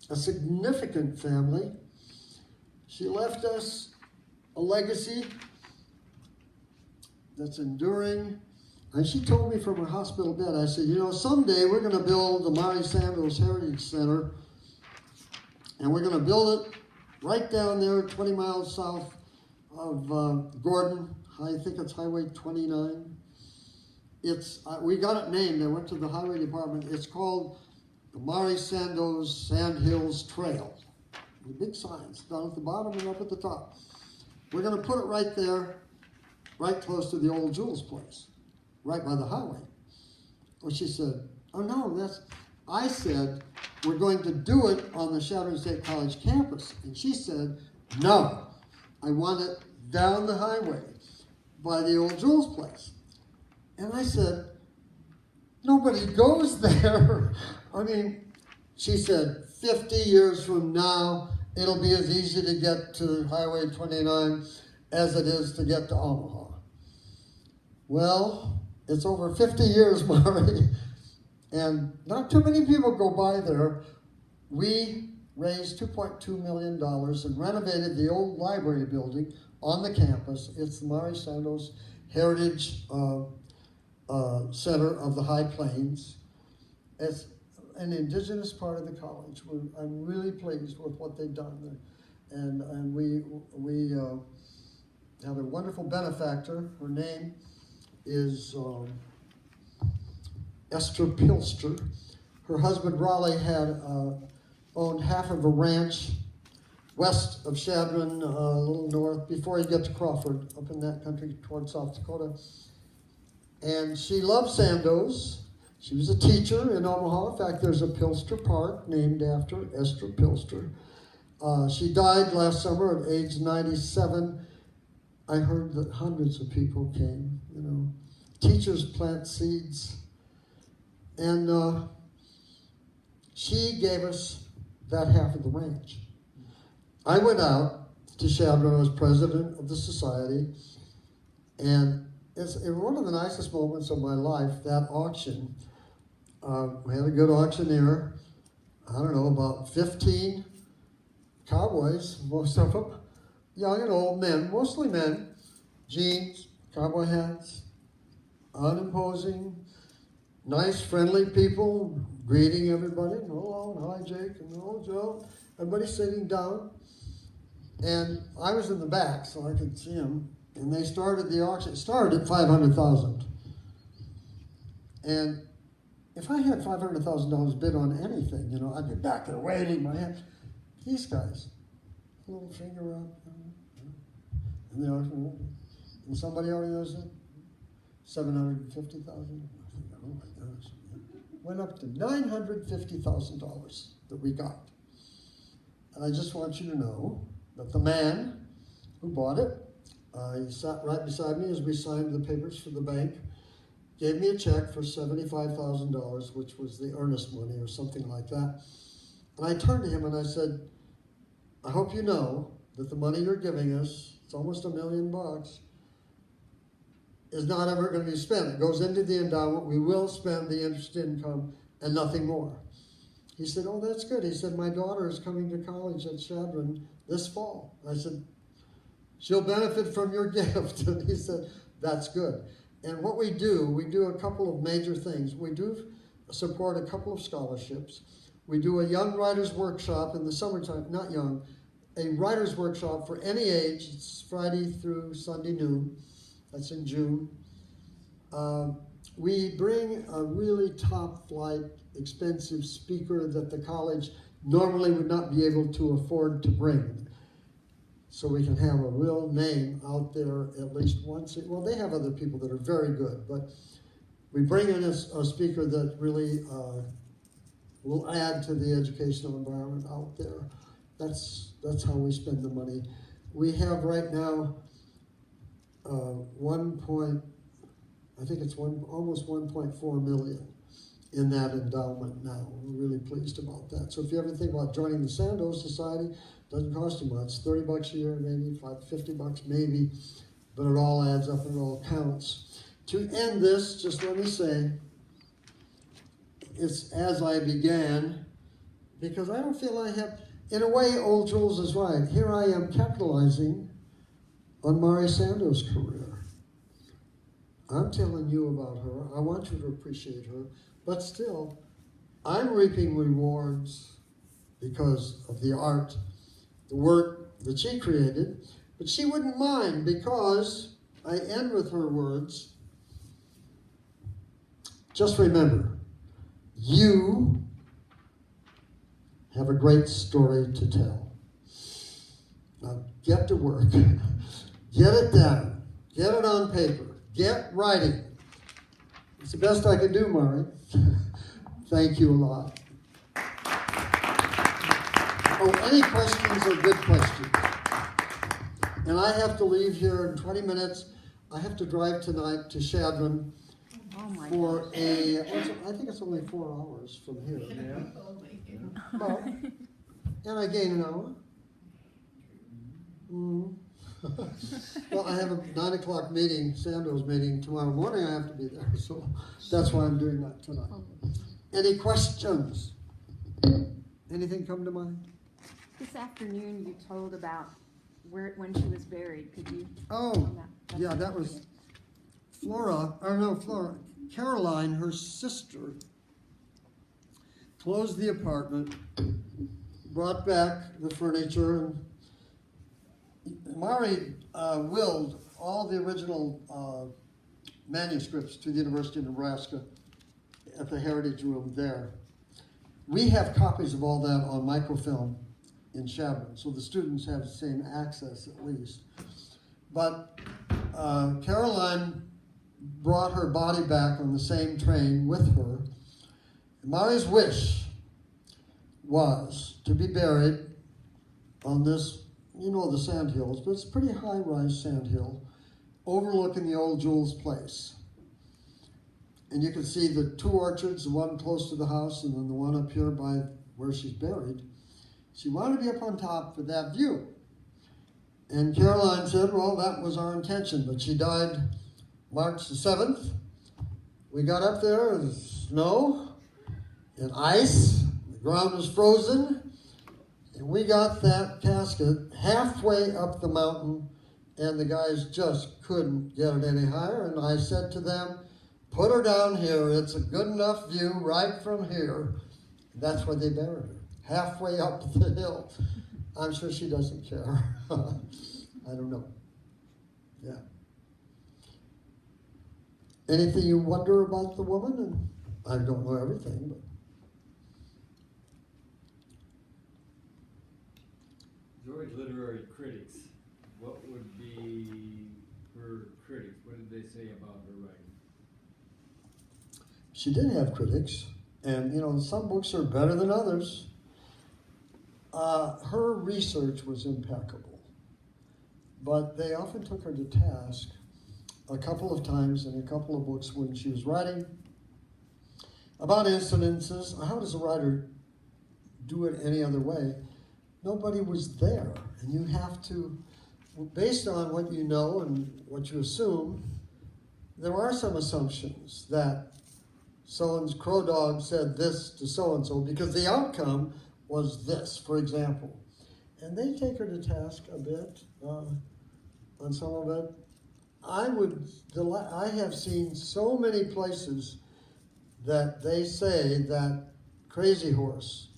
a significant family. She left us a legacy that's enduring. And she told me from her hospital bed, I said, you know, someday we're going to build the Mari Sandoz Heritage Center, and we're going to build it right down there 20 miles south of Gordon, I think it's Highway 29. It's we got it named. I went to the highway department. It's called the Mari Sandoz Sand Hills Trail. The big signs down at the bottom and up at the top. We're going to put it right there, right close to the old Jules place, right by the highway. Well, she said, oh no, I said, we're going to do it on the Chadron State College campus. And she said, no, I want it down the highway by the old Jules place. And I said, nobody goes there. I mean, she said, 50 years from now, it'll be as easy to get to Highway 29 as it is to get to Omaha. Well, it's over 50 years, Mari, and not too many people go by there. We raised $2.2 million and renovated the old library building on the campus. It's the Mari Sandoz Heritage Center of the High Plains. It's an indigenous part of the college. I'm really pleased with what they've done there. And we have a wonderful benefactor. Her name is Esther Pilster. Her husband Raleigh had owned half of a ranch west of Chadron, a little north, before you get to Crawford, up in that country toward South Dakota. And she loved Sandoz. She was a teacher in Omaha. In fact, there's a Pilster Park named after Esther Pilster. She died last summer at age 97. I heard that hundreds of people came, you know. Teachers plant seeds. And she gave us that half of the ranch. I went out to Chadron. I was president of the society. And it's one of the nicest moments of my life, that auction. We had a good auctioneer. I don't know, about 15 cowboys, most of them. Young and old men, mostly men. Jeans, cowboy hats, unimposing, nice, friendly people, greeting everybody. Hello, hi Jake, and hello Joe. Everybody sitting down. And I was in the back, so I could see them. And they started the auction. It started at $500,000. And if I had $500,000 bid on anything, you know, I'd be back there waving my hand. These guys, little finger up, and the auction, and somebody already knows it, $750,000. Oh my gosh. Went up to $950,000 that we got. And I just want you to know that the man who bought it, he sat right beside me as we signed the papers for the bank, gave me a check for $75,000, which was the earnest money or something like that. And I turned to him and I said, I hope you know that the money you're giving us, it's almost $1 million, is not ever going to be spent. It goes into the endowment. We will spend the interest income and nothing more. He said, oh, that's good. He said, my daughter is coming to college at Chadron this fall. I said, she'll benefit from your gift. And he said, that's good. And what we do a couple of major things. We do support a couple of scholarships. We do a young writers workshop in the summertime, not young, a writers workshop for any age. It's Friday through Sunday noon. That's in June. We bring a really top flight, expensive speaker that the college normally would not be able to afford to bring. So we can have a real name out there at least once. Well, they have other people that are very good, but we bring in a speaker that really will add to the educational environment out there. That's how we spend the money. We have right now almost 1.4 million in that endowment now. We're really pleased about that. So if you ever think about joining the Sandoz Society, it doesn't cost you much. $30 a year, maybe $50 maybe, but it all adds up and it all counts. To end this, just let me say, it's as I began, because I don't feel I have, in a way, old Jules is right. Here I am capitalizing on Mari Sandoz' career. I'm telling you about her. I want you to appreciate her. But still, I'm reaping rewards because of the art, the work that she created. But she wouldn't mind because I end with her words. Just remember, you have a great story to tell. Now get to work. Get it down. Get it on paper. Get writing. It's the best I can do, Mari. Thank you a lot. Oh, any questions are good questions. And I have to leave here in 20 minutes. I have to drive tonight to Chadron for a, I think it's only 4 hours from here. Yeah. Well, and I gain an hour. Well, I have a 9 o'clock meeting, Sandoz meeting, tomorrow morning. I have to be there, so that's why I'm doing that tonight. Any questions? Anything come to mind? This afternoon you told about when she was buried. Could you? Oh, yeah, that was Flora, Caroline, her sister, closed the apartment, brought back the furniture, and Mari willed all the original manuscripts to the University of Nebraska at the Heritage Room there. We have copies of all that on microfilm in Chadron, so the students have the same access at least. But Caroline brought her body back on the same train with her. Mari's wish was to be buried on this, you know, the sand hills, but it's a pretty high-rise sand hill overlooking the old Jules Place. And you can see the 2 orchards, the one close to the house and then the one up here by where she's buried. She wanted to be up on top for that view. And Caroline said, well, that was our intention, but she died March the 7th. We got up there, and snow and ice, the ground was frozen, and we got that casket halfway up the mountain, and the guys just couldn't get it any higher, and I said to them, put her down here, it's a good enough view right from here. That's where they buried her, halfway up the hill. I'm sure she doesn't care. I don't know. Yeah. Anything you wonder about the woman? And I don't know everything, but. George literary critics, what would be her critics? What did they say about her writing? She did have critics, and you know, some books are better than others. Her research was impeccable, but they often took her to task a couple of times in a couple of books when she was writing about incidences. How does a writer do it any other way? Nobody was there, and you have to, based on what you know and what you assume, there are some assumptions that so-and-so Crow Dog said this to so-and-so because the outcome was this, for example. And they take her to task a bit on some of it. I have seen so many places that they say that Crazy Horse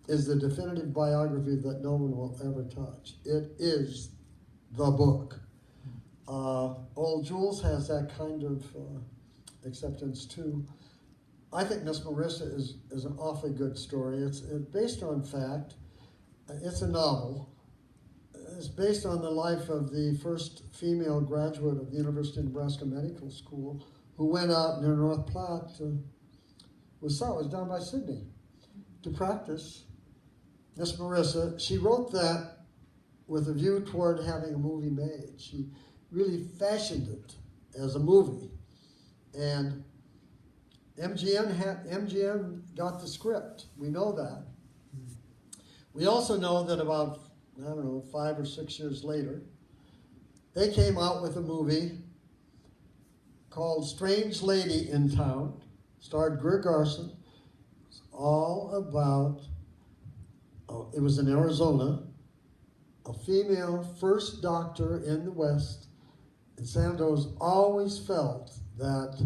is the definitive biography that no one will ever touch. It is the book. Old Jules has that kind of acceptance too. I think Miss Marissa is an awfully good story. It's based on fact. It's a novel. It's based on the life of the first female graduate of the University of Nebraska Medical School who went out near North Platte was down by Sydney to practice. Miss Marissa, she wrote that with a view toward having a movie made. She really fashioned it as a movie. And MGM got the script. We know that. We also know that about, 5 or 6 years later, they came out with a movie called Strange Lady in Town, starred Greer Garson. It's all about, it was in Arizona, a female first doctor in the West, and Sandoz always felt that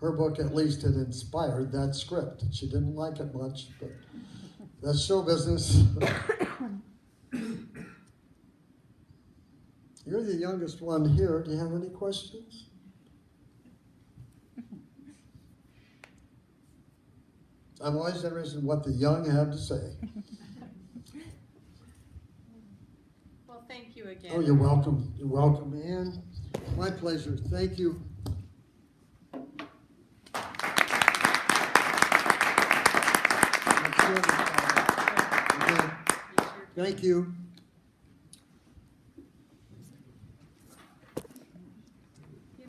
her book at least had inspired that script. She didn't like it much, but that's show business. You're the youngest one here. Do you have any questions? I'm always interested in what the young have to say. Well, thank you again. Oh, you're welcome. You're welcome, Ann. My pleasure. Thank you. Thank you.